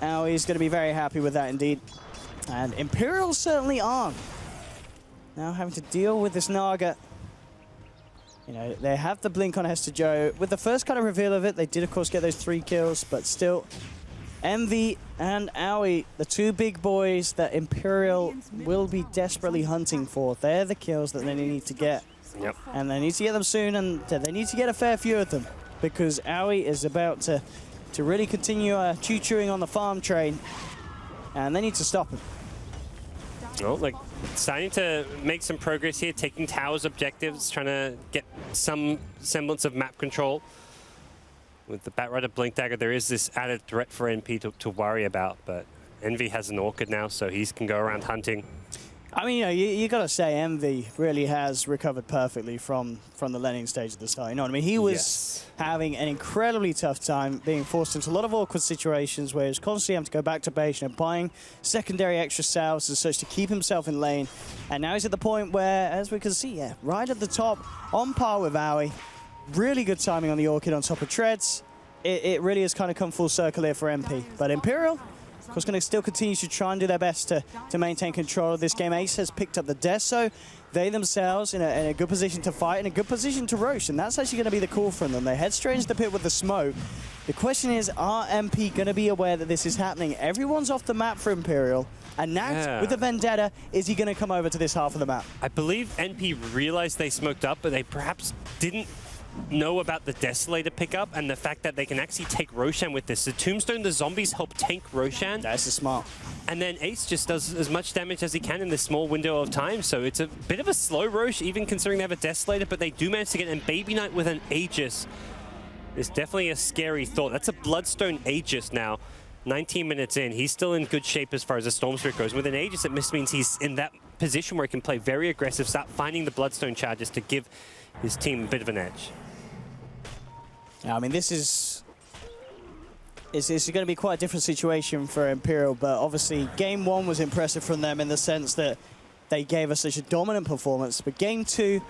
Aui's going to be very happy with that indeed. And Imperial certainly aren't. Now having to deal with this Naga. You know, they have the blink on Hester Joe. With the first kind of reveal of it, they did, of course, get those 3 kills, but still, Envy and Aui, the 2 big boys that Imperial will be desperately hunting for. They're the kills that they need to get. Yep. And they need to get them soon, and they need to get a fair few of them, because Aui is about to really continue choo-chooing on the farm train, and they need to stop him. Oh, like, starting to make some progress here, taking towers objectives, trying to get some semblance of map control. With the Batrider Blink Dagger, there is this added threat for NP to worry about, but Envy has an Orchid now, so he can go around hunting. I mean, you know, you got to say Envy really has recovered perfectly from the landing stage at the start. You know what I mean? He was having an incredibly tough time, being forced into a lot of awkward situations where he was constantly having to go back to base, you know, buying secondary extra salves and such to keep himself in lane. And now he's at the point where, as we can see, right at the top, on par with Aui. Really good timing on the Orchid on top of Treads. It really has kind of come full circle here for MP. But Imperial, of course, going to still continue to try and do their best to maintain control of this game. Ace has picked up the death, so they themselves in a good position to fight, in a good position to roast, and that's actually going to be the call from them. They head straight into the pit with the smoke. The question is, are MP going to be aware that this is happening? Everyone's off the map for Imperial, and now with the Vendetta, is he going to come over to this half of the map? I believe NP realized they smoked up, but they perhaps didn't know about the Desolator pickup and the fact that they can actually take Roshan with this. The Tombstone, the zombies help tank Roshan. That's smart. And then Ace just does as much damage as he can in this small window of time. So it's a bit of a slow Rosh, even considering they have a Desolator, but they do manage to get in. Baby Knight with an Aegis is definitely a scary thought. That's a Bloodstone Aegis now. 19 minutes in, he's still in good shape as far as the Storm Spirit goes. With an Aegis, it means he's in that position where he can play very aggressive, start finding the Bloodstone charges to give his team a bit of an edge. Yeah, I mean, this is going to be quite a different situation for Imperial, but obviously Game 1 was impressive from them in the sense that they gave us such a dominant performance, but Game 2,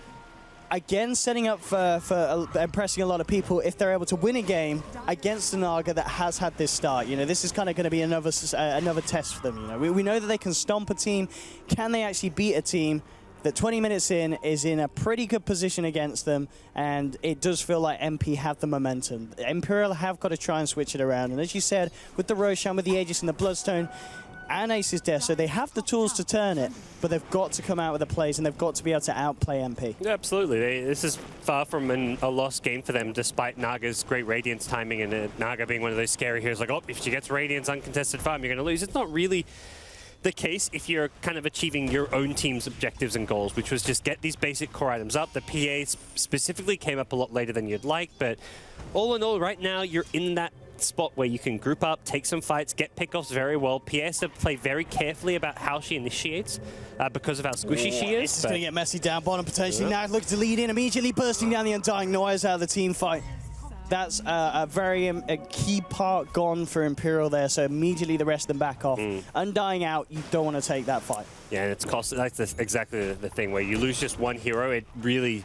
again, setting up for impressing a lot of people if they're able to win a game against a Naga that has had this start. You know, this is kind of going to be another test for them. You know, we know that they can stomp a team. Can they actually beat a team that 20 minutes in is in a pretty good position against them? And it does feel like MP have the momentum. Imperial have got to try and switch it around. And as you said, with the Roshan, with the Aegis and the Bloodstone, and Ace's Death, so they have the tools to turn it, but they've got to come out with the plays and they've got to be able to outplay MP. Yeah, absolutely. This is far from a lost game for them, despite Naga's great Radiance timing and Naga being one of those scary heroes like, oh, if she gets Radiance uncontested farm, you're going to lose. It's not really the case if you're kind of achieving your own team's objectives and goals, which was just get these basic core items up. The PA specifically came up a lot later than you'd like, but all in all, right now, you're in that spot where you can group up, take some fights, get pickoffs very well. PS has to play very carefully about how she initiates because of how squishy she is. It's going to get messy down bottom potentially. Now looks to lead in, immediately bursting down the Undying Noise out of the team fight. That's a key part gone for Imperial there, so immediately the rest of them back off. Undying out, you don't want to take that fight. Yeah, and it's that's exactly the thing, where you lose just one hero, it really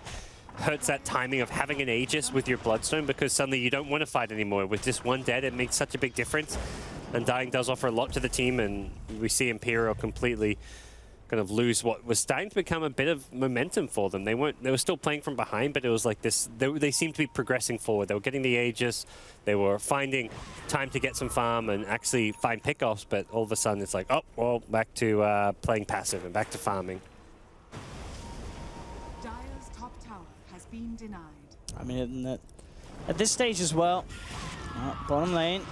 hurts that timing of having an Aegis with your Bloodstone, because suddenly you don't want to fight anymore. With just one dead, it makes such a big difference. Undying does offer a lot to the team, and we see Imperial completely kind of lose what was starting to become a bit of momentum for them. They were still playing from behind, but it was like this, they seemed to be progressing forward. They were getting the Aegis, they were finding time to get some farm and actually find pickoffs, but all of a sudden it's like, oh, well, back to playing passive and back to farming. Been denied. I mean, at this stage as well, bottom lane,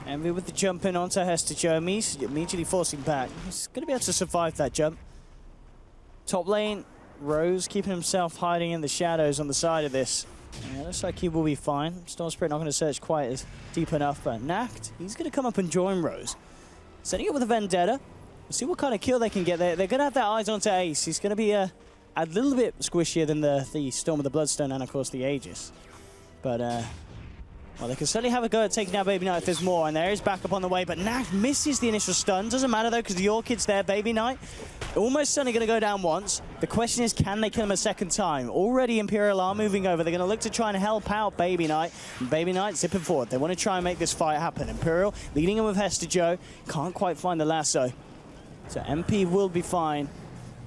Envy with the jump in onto Hester Joe, immediately forcing back. He's going to be able to survive that jump. Top lane, Rose keeping himself hiding in the shadows on the side of this. Yeah, looks like he will be fine. Storm Spirit not going to search quite as deep enough, but Nacht, he's going to come up and join Rose. Setting it with a Vendetta. We'll see what kind of kill they can get there. They're going to have their eyes onto Ace. He's going to be a little bit squishier than the Storm of the Bloodstone and, of course, the Aegis. But, well, they can certainly have a go at taking out Baby Knight if there's more. And there is backup on the way, but Nacht misses the initial stun. Doesn't matter, though, because the Orchid's there. Baby Knight almost certainly going to go down once. The question is, can they kill him a second time? Already Imperial are moving over. They're going to look to try and help out Baby Knight. And Baby Knight zipping forward. They want to try and make this fight happen. Imperial leading him with Hester Joe. Can't quite find the lasso. So MP will be fine.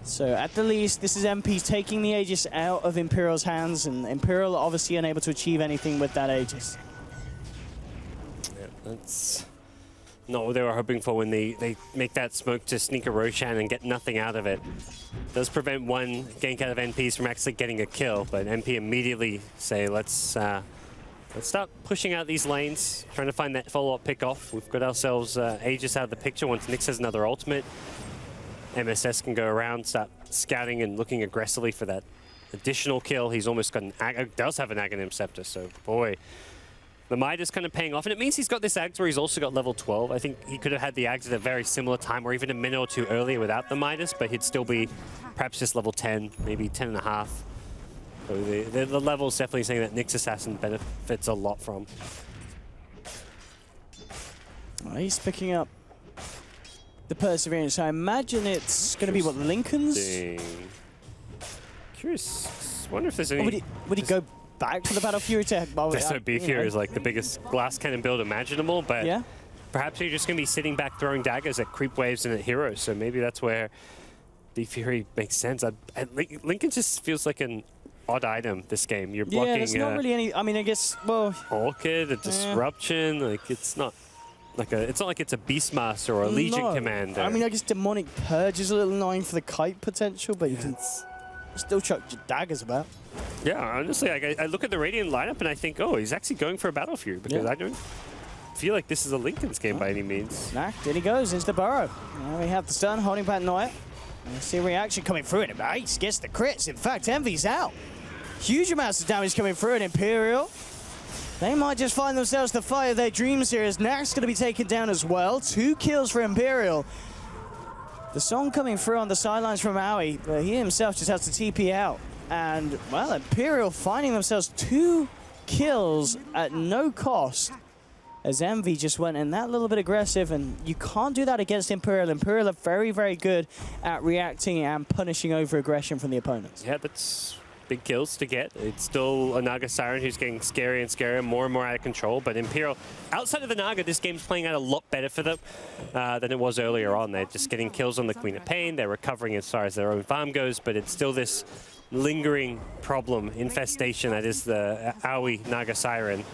So at the least, this is MP taking the Aegis out of Imperial's hands, and Imperial obviously unable to achieve anything with that Aegis. Yeah, that's not what they were hoping for when they make that smoke to sneak a Roshan and get nothing out of it. Does prevent one gank out of NPs from actually getting a kill, but MP immediately say, let's start pushing out these lanes, trying to find that follow-up pick-off. We've got ourselves Aegis out of the picture once Nyx has another ultimate. MSS can go around, start scouting and looking aggressively for that additional kill. He's almost got does have an Aghanim Scepter, so boy. The Midas kind of paying off, and it means he's got this Ags where he's also got level 12. I think he could have had the Ags at a very similar time, or even a minute or two earlier without the Midas, but he'd still be perhaps just level 10, maybe 10 and a half. So the level is definitely something that Nyx Assassin benefits a lot from. Well, he's picking up the Perseverance. I imagine it's going to be what, Lincoln's? Curious. Wonder if there's any. Would he go back to the Battle Fury to? SOB Fury is like the biggest glass cannon build imaginable, but yeah, perhaps you're just going to be sitting back throwing daggers at creep waves and at heroes. So maybe that's where the Fury makes sense. Lincoln just feels like an odd item this game. You're blocking. Yeah, there's not really any. I mean, I guess Orchid, a disruption. Like it's not like it's not like it's a Beastmaster or a Legion Commander. I mean, I guess Demonic Purge is a little annoying for the kite potential, but you can. Still chuck daggers about. Yeah, honestly, I look at the Radiant lineup and I think, oh, he's actually going for a Battle Fury because I don't feel like this is a Linken's game by any means. Knacked, in he goes into the burrow. Now we have the stun holding back Neuer. You see a reaction coming through, and Ace gets the crits. In fact, Envy's out. Huge amounts of damage coming through, and Imperial, they might just find themselves the fight of their dreams here as Knack's going to be taken down as well. 2 kills for Imperial. The song coming through on the sidelines from Aoi, but he himself just has to TP out. And, well, Imperial finding themselves 2 kills at no cost as Envy just went in that little bit aggressive, and you can't do that against Imperial. Imperial are very, very good at reacting and punishing over aggression from the opponents. Yeah, that's big kills to get. It's still a Naga Siren who's getting scarier and scarier, more and more out of control, but Imperial, outside of the Naga, this game's playing out a lot better for them than it was earlier on. They're just getting kills on the Queen of Pain, they're recovering as far as their own farm goes, but it's still this lingering problem, infestation that is the Aoi Naga Siren.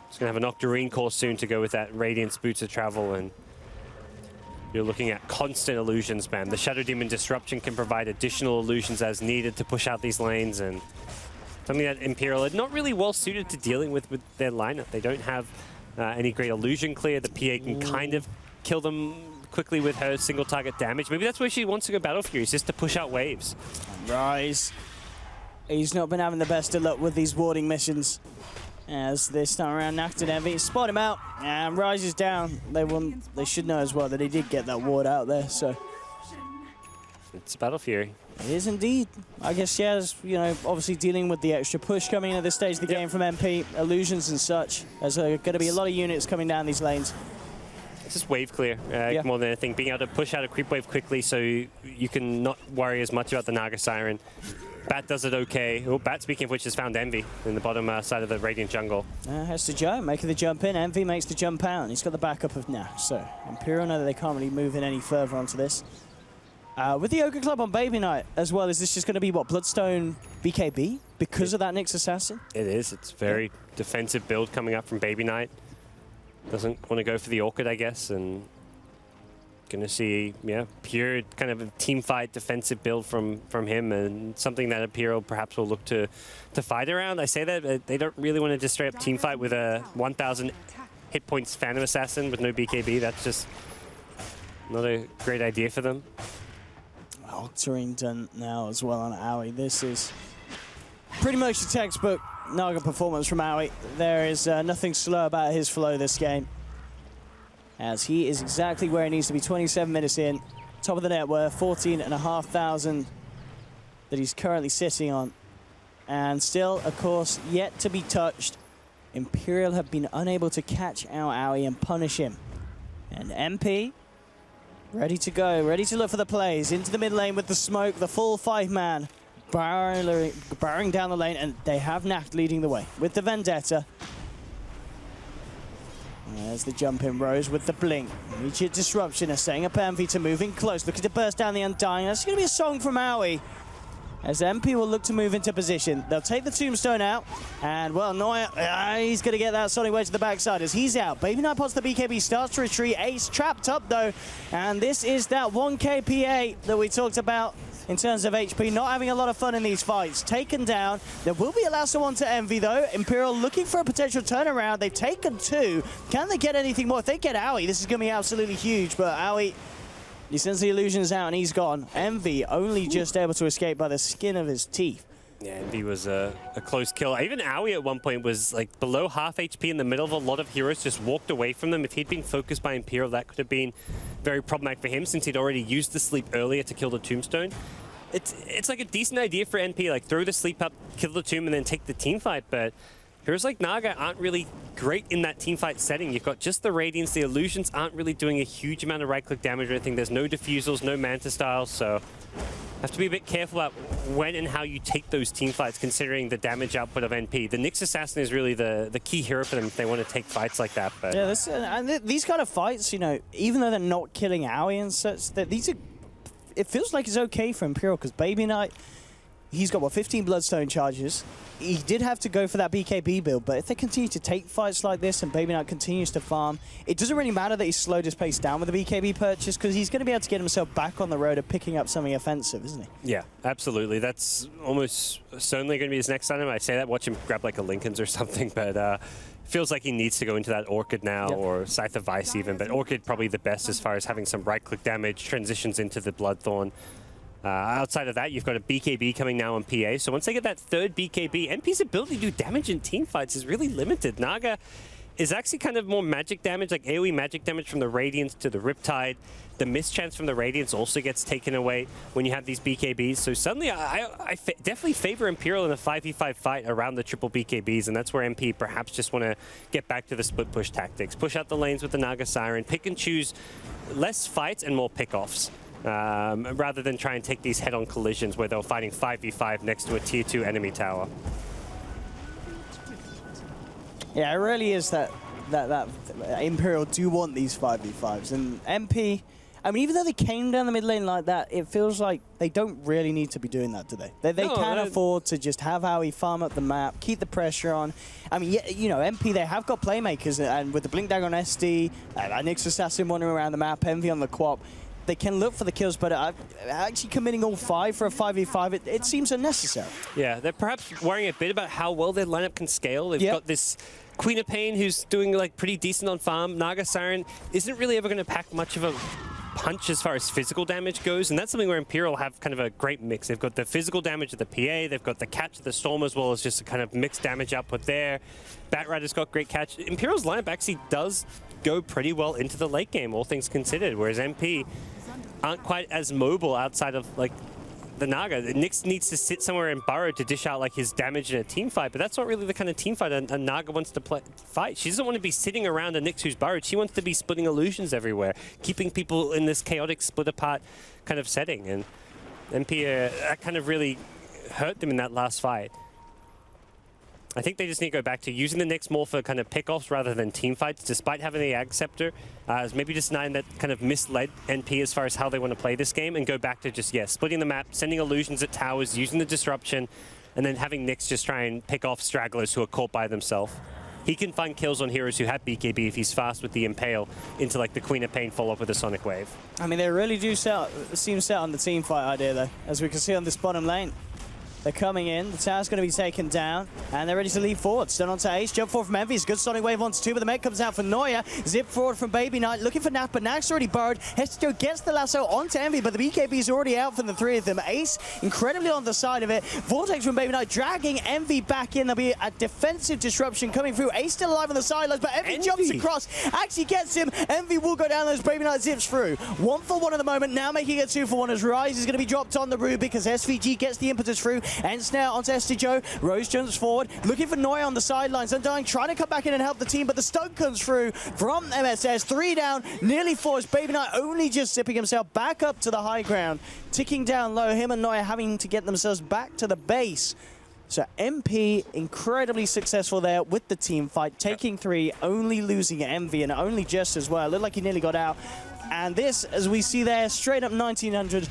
It's going to have an Octarine core soon to go with that Radiance Boots of Travel, and you're looking at constant illusions, man. The Shadow Demon Disruption can provide additional illusions as needed to push out these lanes, and something that Imperial are not really well suited to dealing with their lineup. They don't have any great illusion clear. The PA can kind of kill them quickly with her single target damage. Maybe that's where she wants to go Battle Fury, just to push out waves. Rise. He's not been having the best of luck with these warding missions. As this time around, Knacked and Envy spot him out, and Rise is down. They should know as well that he did get that ward out there, so. It's Battle Fury. It is indeed. I guess, yeah, you know, obviously dealing with the extra push coming in at this stage of the game from MP, illusions and such. There's going to be a lot of units coming down these lanes. It's just wave clear more than anything. Being able to push out a creep wave quickly so you can not worry as much about the Naga Siren. Bat does it okay. Oh, Bat, speaking of which, has found Envy in the bottom side of the Radiant jungle. Has to jump, making the jump in. Envy makes the jump out, and he's got the backup of Knack. So Imperial know that they can't really move in any further onto this. With the Ogre Club on Baby Knight as well, is this just going to be, what, Bloodstone BKB because of that Nyx Assassin? It is. It's very defensive build coming up from Baby Knight. Doesn't want to go for the Orchid, I guess, and going to see, pure kind of a team fight defensive build from him, and something that Imperial perhaps will look to fight around. I say that they don't really want to just straight up team fight with a 1,000 hit points Phantom Assassin with no BKB. That's just not a great idea for them. Octarine done now as well on Aoi. This is pretty much the textbook Naga performance from Aoi. There is nothing slow about his flow this game, as he is exactly where he needs to be. 27 minutes in, top of the net worth, 14,500 that he's currently sitting on. And still, of course, yet to be touched. Imperial have been unable to catch out Aoi and punish him. And MP, ready to go, ready to look for the plays. Into the mid lane with the smoke, the full 5-man. Barring down the lane, and they have Knack leading the way with the Vendetta. There's the jump in Rose with the blink. Immediate disruption is setting up Envy to move in close, looking to burst down the Undying. That's going to be a song from Aoi, as MP will look to move into position. They'll take the Tombstone out, and well, Neuer, he's going to get that Sonic Wedge to the backside as he's out. Baby Knight pots the BKB, starts to retreat. Ace trapped up though, and this is that 1k PA that we talked about in terms of HP, not having a lot of fun in these fights. Taken down. There will be a last one to Envy, though. Imperial looking for a potential turnaround. They've taken 2. Can they get anything more? If they get Aoi, this is going to be absolutely huge, but Aoi, he sends the illusions out and he's gone. Envy only just able to escape by the skin of his teeth. Yeah, Envy was a close kill. Even Aoi at one point was like below half HP in the middle of a lot of heroes, just walked away from them. If he'd been focused by Imperial, that could have been very problematic for him, since he'd already used the sleep earlier to kill the Tombstone. It's like a decent idea for NP, like throw the sleep up, kill the tomb, and then take the team fight, but heroes like Naga aren't really great in that team fight setting. You've got just the Radiance, the illusions aren't really doing a huge amount of right-click damage or anything. There's no diffusals, no Manta styles, so have to be a bit careful about when and how you take those team fights, considering the damage output of NP. The Nyx Assassin is really the key hero for them if they want to take fights like that. But yeah, and these kind of fights, you know, even though they're not killing Aoi and such, that these are, it feels like it's okay for Imperial, because Baby Knight, he's got, what, 15 Bloodstone charges. He did have to go for that BKB build, but if they continue to take fights like this and Baby Knight continues to farm, it doesn't really matter that he's slowed his pace down with the BKB purchase, because he's going to be able to get himself back on the road of picking up something offensive, isn't he? Yeah, absolutely. That's almost certainly going to be his next item. I say that, watch him grab like a Lincoln's or something, but feels like he needs to go into that Orchid now, or Scythe of Vice even, but Orchid probably the best as far as having some right-click damage, transitions into the Bloodthorn. Outside of that, you've got a BKB coming now on PA. So once they get that third BKB, MP's ability to do damage in teamfights is really limited. Naga is actually kind of more magic damage, like AoE magic damage from the Radiance to the Riptide. The mischance from the Radiance also gets taken away when you have these BKBs. So suddenly, I definitely favor Imperial in a 5v5 fight around the triple BKBs, and that's where MP perhaps just want to get back to the split push tactics. Push out the lanes with the Naga Siren, pick and choose less fights and more pickoffs. Rather than try and take these head-on collisions where they're fighting 5v5 next to a tier 2 enemy tower. Yeah, it really is that Imperial do want these 5v5s. And MP, I mean, even though they came down the mid lane like that, it feels like they don't really need to be doing that today. They can afford to just have Aoi farm up the map, keep the pressure on. I mean, yeah, you know, MP, they have got playmakers, and with the Blink Dagger on SD, Nyx Assassin wandering around the map, Envy on the Quap, they can look for the kills, but actually committing all 5 for a 5v5, it seems unnecessary. Yeah, they're perhaps worrying a bit about how well their lineup can scale. They've got this Queen of Pain who's doing like pretty decent on farm. Naga Siren isn't really ever going to pack much of a punch as far as physical damage goes, and that's something where Imperial have kind of a great mix. They've got the physical damage of the PA, they've got the catch of the Storm as well as just a kind of mixed damage output there. Batrider's got great catch. Imperial's lineup actually does go pretty well into the late game, all things considered, whereas MP aren't quite as mobile outside of like the Naga. Nyx needs to sit somewhere and burrow to dish out like his damage in a team fight, but that's not really the kind of team fight a Naga wants to fight. She doesn't want to be sitting around a Nyx who's burrowed. She wants to be splitting illusions everywhere, keeping people in this chaotic split apart kind of setting, and MP that kind of really hurt them in that last fight. I think they just need to go back to using the Nyx more for kind of pickoffs rather than team fights, despite having the Ag Scepter. Maybe just denying that kind of misled NP as far as how they want to play this game, and go back to just, splitting the map, sending illusions at towers, using the disruption, and then having Nyx just try and pick off stragglers who are caught by themselves. He can find kills on heroes who have BKB if he's fast with the Impale into like the Queen of Pain follow-up with a Sonic Wave. I mean, they really do seem set on the team fight idea, though, as we can see on this bottom lane. They're coming in, the tower's going to be taken down, and they're ready to lead forward. Stun onto Ace, jump forward from Envy, good Sonic Wave onto 2, but the mech comes out for Neuer. Zip forward from Baby Knight, looking for Nat, but Nat's already burrowed. Hestijo gets the lasso onto Envy, but the BKB is already out from the 3 of them. Ace, incredibly on the side of it. Vortex from Baby Knight, dragging Envy back in. There'll be a defensive disruption coming through. Ace still alive on the sidelines, but Envy jumps across, actually gets him. Envy will go down, those Baby Knight zips through. 1 for 1 at the moment, now making it 2 for 1 as Rise is going to be dropped on the Rube because SVG gets the impetus through, and Snare onto Estijo. Rose jumps forward, looking for Neuer on the sidelines. Undying trying to come back in and help the team, but the stun comes through from MSS. 3 down, nearly 4 as Baby Knight only just zipping himself back up to the high ground. Ticking down low, him and Neuer having to get themselves back to the base. So MP incredibly successful there with the team fight, taking 3, only losing Envy, and only just as well. Looked like he nearly got out. And this, as we see there, straight up 1900,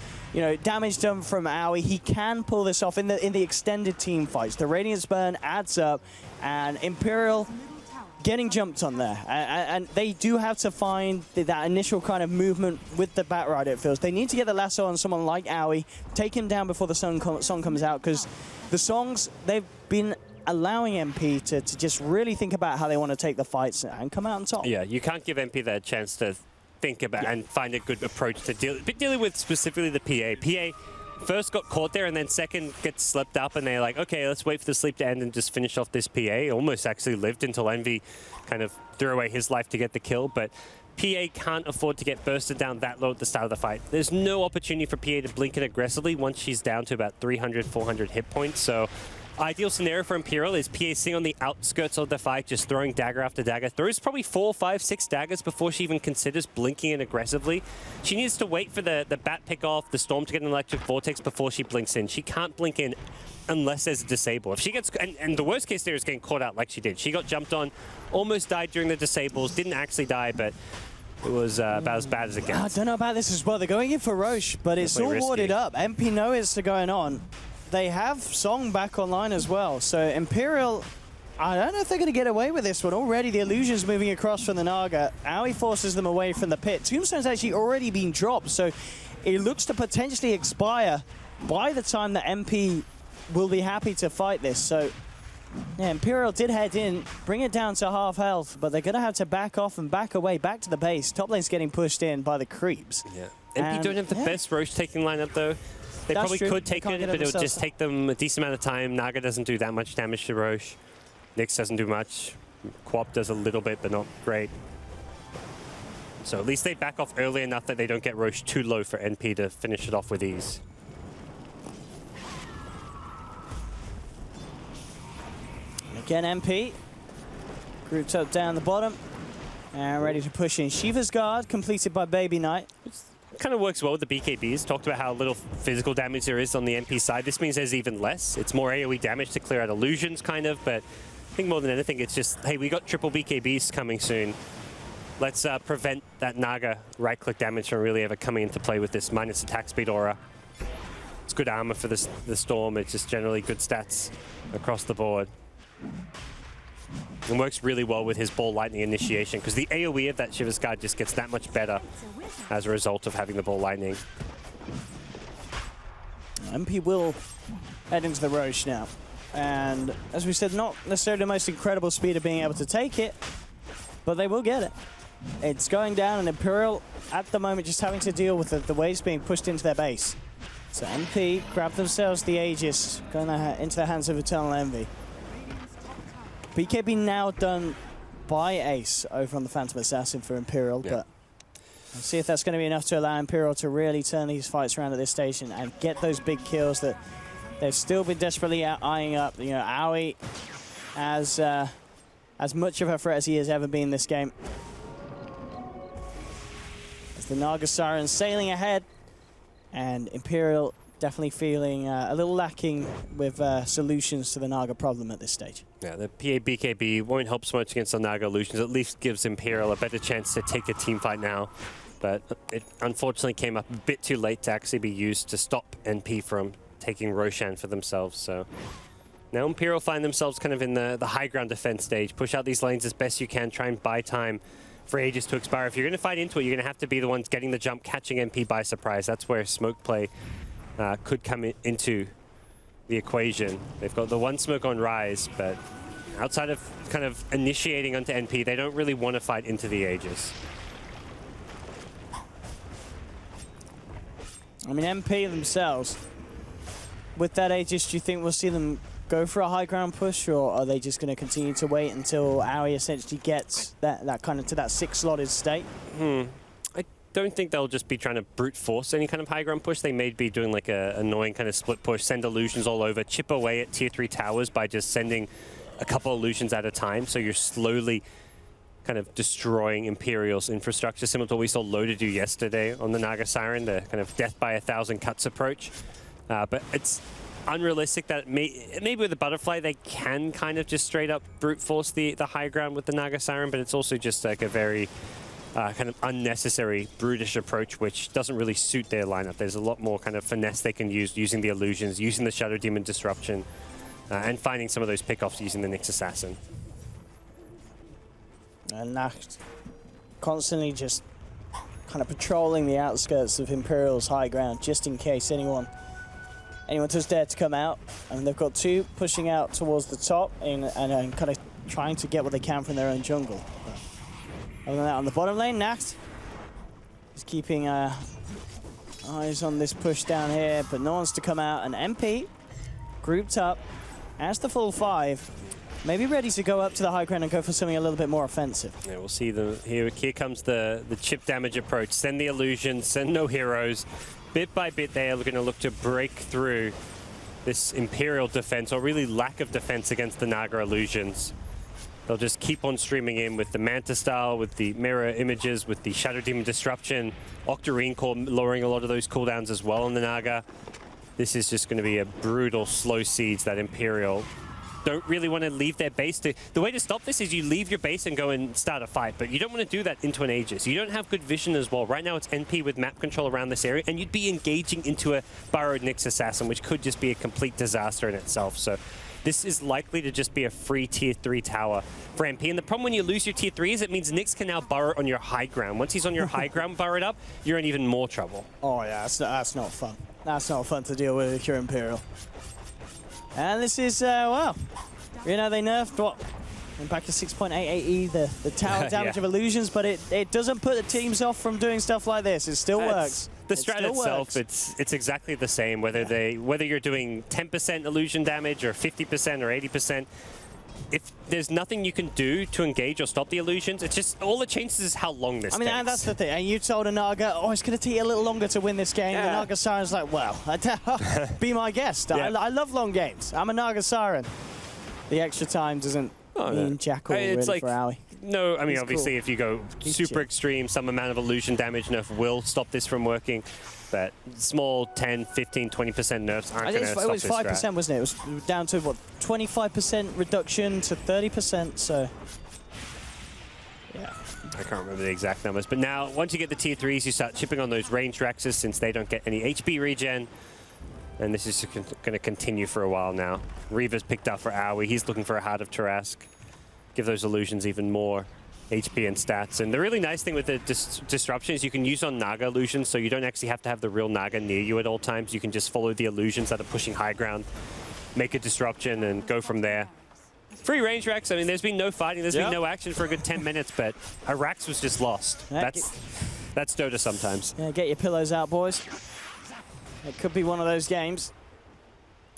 damage done from Aoi. He can pull this off in the extended team fights. The Radiance Burn adds up, and Imperial getting jumped on there. And they do have to find that initial kind of movement with the Batrider, it feels. They need to get the lasso on someone like Aoi, take him down before the song comes out, because the songs, they've been allowing MP to just really think about how they want to take the fights and come out on top. Yeah, you can't give MP that chance to think about and find a good approach to dealing with specifically the PA. PA first got caught there, and then second gets slept up, and they're like, okay, let's wait for the sleep to end and just finish off this PA. Almost actually lived until Envy kind of threw away his life to get the kill, but PA can't afford to get bursted down that low at the start of the fight. There's no opportunity for PA to blink it aggressively once she's down to about 300, 400 hit points, so ideal scenario for Imperial is PA sitting on the outskirts of the fight, just throwing dagger after dagger. Throws probably 4, 5, 6 daggers before she even considers blinking in aggressively. She needs to wait for the bat pick off, the Storm to get an electric vortex before she blinks in. She can't blink in unless there's a disable. If she gets, and the worst case there is getting caught out like she did. She got jumped on, almost died during the disables, didn't actually die, but it was about as bad as it gets. I don't know about this as well. They're going in for Roche, but it's all warded up. MP knows it's going on. they have Song back online as well. So Imperial, I don't know if they're going to get away with this one. Already the illusion's moving across from the Naga. Aoi forces them away from the pit. Tombstone's actually already been dropped, so it looks to potentially expire by the time that MP will be happy to fight this. So yeah, Imperial did head in, bring it down to half health, but they're going to have to back off and back away, back to the base. Top lane's getting pushed in by the creeps. Yeah. MP don't have the best Roche taking lineup though. They probably could take it, but it'll just take them a decent amount of time. Naga doesn't do that much damage to Roche. Nyx doesn't do much. Quap does a little bit, but not great. So at least they back off early enough that they don't get Roche too low for NP to finish it off with ease. Again, MP grouped up down the bottom and ready to push in. Shiva's guard completed by Baby Knight. Kind of works well with the BKBs. Talked about how little physical damage there is on the MP side. This means there's even less. It's more AoE damage to clear out illusions, kind of, but I think more than anything, it's just, hey, we got triple BKBs coming soon. Let's prevent that Naga right-click damage from really ever coming into play with this minus attack speed aura. It's good armor for the Storm. It's just generally good stats across the board. And works really well with his Ball Lightning initiation, because the AoE of that Shiva's Guard just gets that much better as a result of having the Ball Lightning. MP will head into the Roche now. And as we said, not necessarily the most incredible speed of being able to take it, but they will get it. It's going down, and Imperial at the moment just having to deal with the waves being pushed into their base. So MP grab themselves the Aegis, going into the hands of Eternal Envy. BKB now done by Ace over on the Phantom Assassin for Imperial, but let's see if that's going to be enough to allow Imperial to really turn these fights around at this station and get those big kills that they've still been desperately eyeing up. You know, Aoi as much of a threat as he has ever been this game. As the Naga Siren sailing ahead, and Imperial definitely feeling a little lacking with solutions to the Naga problem at this stage. Yeah, the PA BKB won't help so much against the Naga illusions. At least gives Imperial a better chance to take a team fight now. But it unfortunately came up a bit too late to actually be used to stop NP from taking Roshan for themselves. So now Imperial find themselves kind of in the high ground defense stage. Push out these lanes as best you can. Try and buy time for Aegis to expire. If you're going to fight into it, you're going to have to be the ones getting the jump, catching NP by surprise. That's where smoke play could come into the equation. They've got the one smoke on Rise, but outside of kind of initiating onto NP, they don't really want to fight into the Aegis. I mean, MP themselves, with that Aegis, do you think we'll see them go for a high ground push, or are they just going to continue to wait until Aoi essentially gets that kind of to that 6-slotted state? I don't think they'll just be trying to brute force any kind of high ground push. They may be doing like a annoying kind of split push, send illusions all over, chip away at tier 3 towers by just sending a couple illusions at a time. So you're slowly kind of destroying Imperial's infrastructure, similar to what we saw Loda do yesterday on the Naga Siren, the kind of death by 1,000 cuts approach. But it's unrealistic that maybe with the Butterfly they can kind of just straight up brute force the high ground with the Naga Siren, but it's also just like a very kind of unnecessary brutish approach, which doesn't really suit their lineup. There's a lot more kind of finesse they can use using the illusions, using the Shadow Demon Disruption, and finding some of those pickoffs using the Nyx Assassin. And Nacht constantly just kind of patrolling the outskirts of Imperial's high ground, just in case anyone does dare to come out. And they've got two pushing out towards the top and kind of trying to get what they can from their own jungle. But other than that, on the bottom lane, Nacht is keeping eyes on this push down here, but no one's to come out. And MP grouped up as the full 5. Maybe ready to go up to the high ground and go for something a little bit more offensive. Yeah, we'll see. Here comes the chip damage approach. Send the illusions, send no heroes. Bit by bit, they are going to look to break through this Imperial defense, or really lack of defense against the Naga illusions. They'll just keep on streaming in with the Manta style, with the mirror images, with the Shadow Demon Disruption, Octarine Core lowering a lot of those cooldowns as well on the Naga. This is just going to be a brutal slow siege that Imperial don't really want to leave their base. The way to stop this is you leave your base and go and start a fight, but you don't want to do that into an Aegis. You don't have good vision as well. Right now it's NP with map control around this area, and you'd be engaging into a burrowed Nyx Assassin, which could just be a complete disaster in itself. So this is likely to just be a free tier 3 tower for MP. And the problem when you lose your tier 3 is it means Nyx can now burrow on your high ground. Once he's on your high ground burrowed up, you're in even more trouble. Oh yeah, that's not fun. That's not fun to deal with if you're Imperial. And this is, well, you know, they nerfed what? Back to 6.88E, the tower damage of illusions, but it doesn't put the teams off from doing stuff like this. It still works. The strat itself, it's exactly the same, whether you're doing 10% illusion damage or 50% or 80%. If there's nothing you can do to engage or stop the illusions, it's just all it changes is how long this takes. And that's the thing. And you told a Naga, oh, it's going to take you a little longer to win this game. Yeah. The Naga Siren's like, well, be my guest. Yeah. I love long games. I'm a Naga Siren. The extra time doesn't mean jack all really like, for Owie. No, I mean, He's obviously, cool. if you go super extreme, some amount of illusion damage nerf will stop this from working. But small 10, 15, 20% nerfs aren't going to stop this. It was 5%, wasn't it? It was down to, what, 25% reduction to 30%, so... Yeah. I can't remember the exact numbers. But now, once you get the tier 3s, you start chipping on those ranged Raxes since they don't get any HP regen. And this is going to continue for a while now. Reaver's picked up for Owie. He's looking for a Heart of Tarask. Give those illusions even more HP and stats. And the really nice thing with the disruption is you can use on Naga illusions, so you don't actually have to have the real Naga near you at all times. You can just follow the illusions that are pushing high ground, make a disruption, and go from there. Free range Rax, I mean, there's been no fighting, there's been no action for a good 10 minutes, but a Rax was just lost. That's Dota sometimes. Yeah, get your pillows out, boys. It could be one of those games.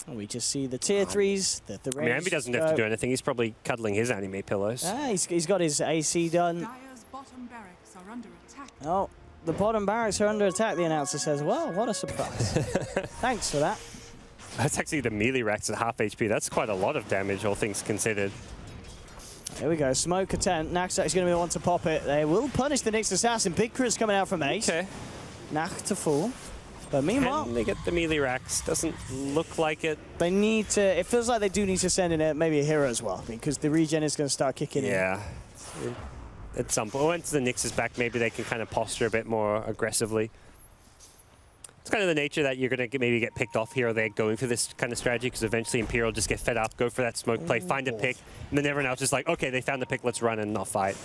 We just see the tier 3s, the range. I mean, Ambi doesn't have to do anything. He's probably cuddling his anime pillows. He's got his AC done. Dire's bottom barracks are under attack. Oh, the bottom barracks are under attack, the announcer says. Well, what a surprise. Thanks for that. That's actually the melee Rax at half HP. That's quite a lot of damage, all things considered. Here we go. Smoke attempt. Naxxak's going to be the one to pop it. They will punish the Nyx Assassin. Big crits coming out from Ace. Okay. Nax to fall. But meanwhile, Can they get the melee Rax? Doesn't look like it. they need to. It feels like they do need to send in maybe a hero as well, because the regen is going to start kicking in. Yeah. At some point, once the Nyx is back, maybe they can kind of posture a bit more aggressively. It's kind of the nature that you're going to maybe get picked off here, or they're going for this kind of strategy, because eventually Imperial just get fed up, go for that smoke play, find a pick, and then everyone else is like, okay, they found the pick, let's run and not fight.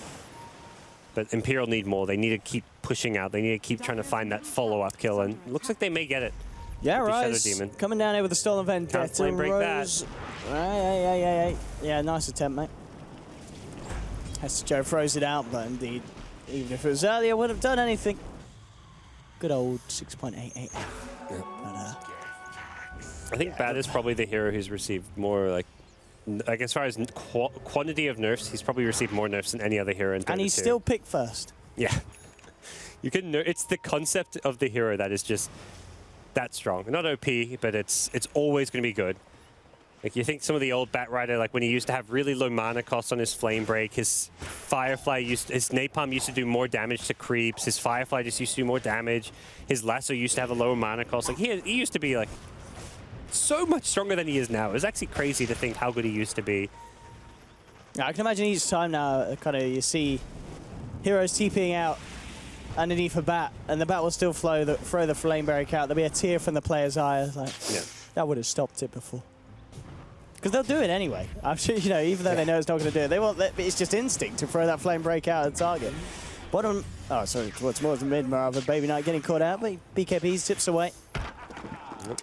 But Imperial need more. They need to keep pushing out. They need to keep trying to find that follow-up kill, and it looks like they may get it. Yeah, Shadow Rise Demon. coming down here with the Stolen Vendetta. Can't flame break Rose. Yeah, nice attempt, mate. As Joe throws it out, but indeed, even if it was earlier, would have done anything. Good old 6.88. Yeah. But, I think Bad is probably the hero who's received more, like as far as quantity of nerfs, he's probably received more nerfs than any other hero in Dota 2. and he's still picked first. Yeah. You can it's the concept of the hero that is just that strong. Not OP, but it's always going to be good. Like, you think some of the old Batrider, like when he used to have really low mana cost on his Flame Break, his Firefly his Napalm used to do more damage to creeps, his Firefly just used to do more damage, his Lasso used to have a lower mana cost. Like, he used to be like so much stronger than he is now. It was actually crazy to think how good he used to be. Yeah, I can imagine each time now, kind of you see heroes TPing out underneath a bat, and the bat will still throw the Flame Break out. There'll be a tear from the player's eye. Like, Yeah. that would have stopped it before. Because they'll do it anyway. I'm sure, you know, even though they know it's not going to do it, they want. It's just instinct to throw that Flame Break out at the target. Bottom. Oh, sorry. What's more than mid, Marva. Baby Knight getting caught out, but BKB tips away. Yep.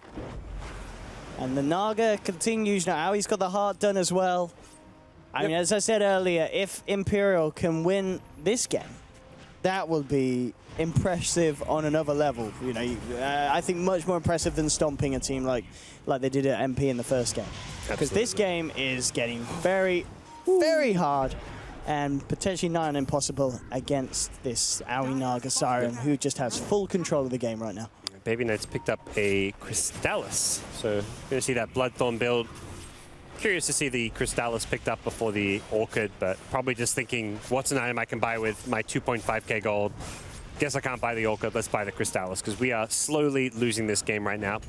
And the Naga continues now. He's got the heart done as well. I mean, as I said earlier, if Imperial can win this game, that will be impressive on another level. You know, I think much more impressive than stomping a team like they did at MP in the first game. Because this game is getting very, very hard and potentially nigh on impossible against this Owie Naga Siren, who just has full control of the game right now. Baby Knight's picked up a Crystallis, so going to see that Bloodthorn build. Curious to see the Crystallis picked up before the Orchid, but probably just thinking, what's an item I can buy with my 2.5k gold? Guess I can't buy the Orchid, let's buy the Crystallis, because we are slowly losing this game right now.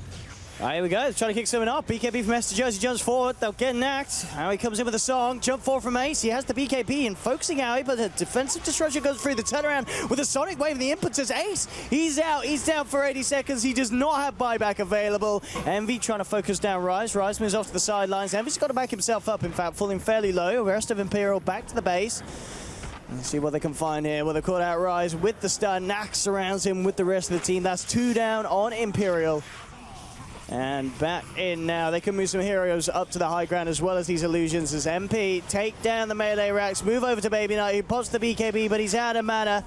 Right, here we go. Trying to kick something off. BKB from Esther Josie jumps forward. They'll get nacked. Howie comes in with a song. Jump forward from Ace. He has the BKB and focusing Howie, but the defensive destruction goes through the turnaround with a Sonic Wave and the impetus. Ace, he's out. He's down for 80 seconds. He does not have buyback available. Envy trying to focus down Rise. Rise moves off to the sidelines. Envy's got to back himself up, in fact, falling fairly low. The rest of Imperial back to the base. Let's see what they can find here. Well, they caught out Rise with the stun. Nack surrounds him with the rest of the team. That's 2 down on Imperial. And back in now. They can move some heroes up to the high ground as well as these illusions as MP take down the melee racks, move over to Baby Knight. He pops the BKB, but he's out of mana.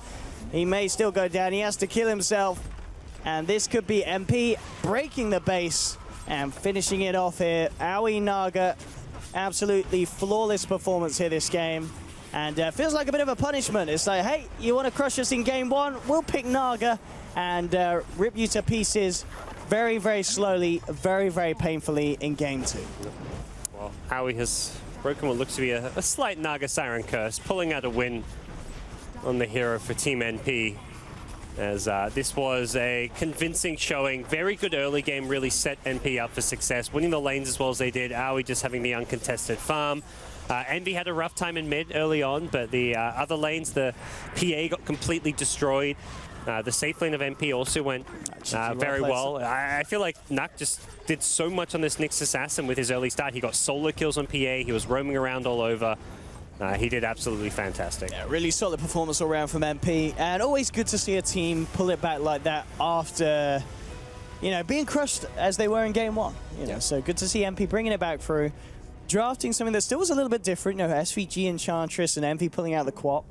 He may still go down. He has to kill himself. And this could be MP breaking the base and finishing it off here. Aoi Naga, absolutely flawless performance here this game. And feels like a bit of a punishment. It's like, hey, you want to crush us in game 1? We'll pick Naga and rip you to pieces. Very, very slowly, very, very painfully in game 2. Well, Howie has broken what looks to be a slight Naga Siren curse, pulling out a win on the hero for Team NP. As this was a convincing showing. Very good early game, really set NP up for success, winning the lanes as well as they did. Howie just having the uncontested farm. Envy had a rough time in mid early on, but the other lanes, the PA got completely destroyed. The safe lane of MP also went very well. I feel like Nak just did so much on this Nyx Assassin with his early start. He got solo kills on PA. He was roaming around all over. He did absolutely fantastic. Yeah, really solid performance all around from MP. And always good to see a team pull it back like that after, you know, being crushed as they were in game 1. You know, so good to see MP bringing it back through. Drafting something that still was a little bit different, you know, SVG Enchantress and Envy pulling out the Quap.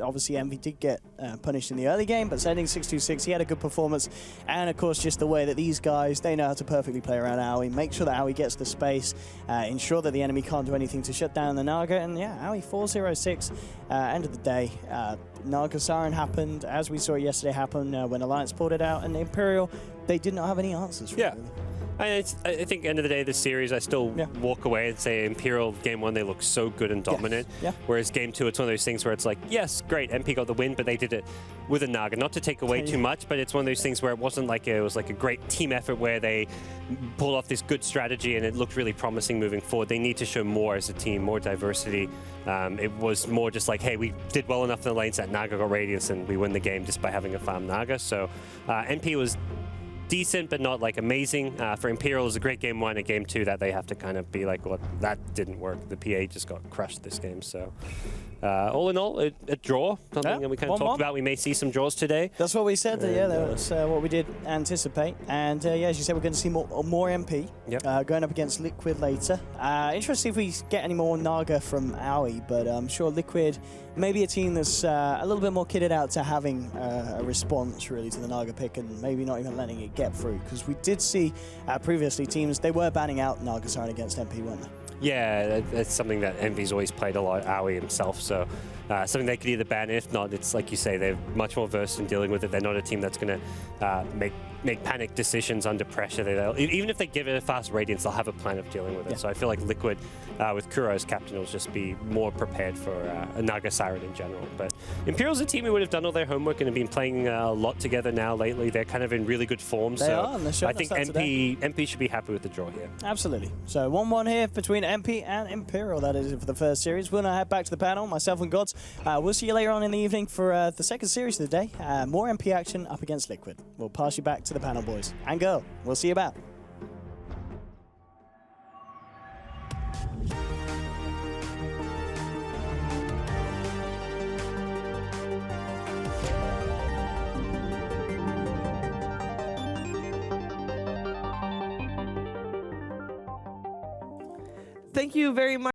Obviously, Envy did get punished in the early game, but sending 626, he had a good performance. And, of course, just the way that these guys, they know how to perfectly play around Aoi, make sure that Aoi gets the space, ensure that the enemy can't do anything to shut down the Naga. And, yeah, Aoi 4-0-6. End of the day, Naga Siren happened, as we saw yesterday happen when Alliance pulled it out, and Imperial, they did not have any answers for it, really. I think end of the day, this series, I still walk away and say Imperial game 1, they look so good and dominant. Yes. Whereas game 2, it's one of those things where it's like, yes, great, MP got the win, but they did it with a Naga. Not to take away too much, but it's one of those things where it wasn't like it was like a great team effort where they pulled off this good strategy and it looked really promising moving forward. They need to show more as a team, more diversity. It was more just like, hey, we did well enough in the lanes that Naga got Radiance and we win the game just by having a farm Naga. So MP was decent, but not like amazing. For Imperial, it was a great game 1 and game 2 that they have to kind of be like, well, that didn't work. The PA just got crushed this game. So all in all, a draw. Something that we kind of talked about. We may see some draws today. That's what we said. That's what we did anticipate. And yeah, as you said, we're going to see more MP going up against Liquid later. Interesting if we get any more Naga from Aoi, but I'm sure Liquid maybe a team that's a little bit more kitted out to having a response really to the Naga pick and maybe not even letting it get through, because we did see previously teams, they were banning out Naga Siren against MP, weren't they? Yeah, that's something that Envy's always played a lot, Aoi himself, so something they could either ban, if not, it's like you say, they're much more versed in dealing with it. They're not a team that's going to make panic decisions under pressure. Even if they give it a fast Radiance, they'll have a plan of dealing with it. So I feel like Liquid, with Kuro as captain, will just be more prepared for a Naga Siren in general. But Imperial's a team who would have done all their homework and have been playing a lot together now lately. They're kind of in really good form. They are, and I think MP should be happy with the draw here. Absolutely. So 1-1 here between MP and Imperial. That is it for the first series. We'll now head back to the panel, myself and Gods. We'll see you later on in the evening for the second series of the day. More MP action up against Liquid. We'll pass you back to the panel, boys and girl. We'll see you back. Thank you very much.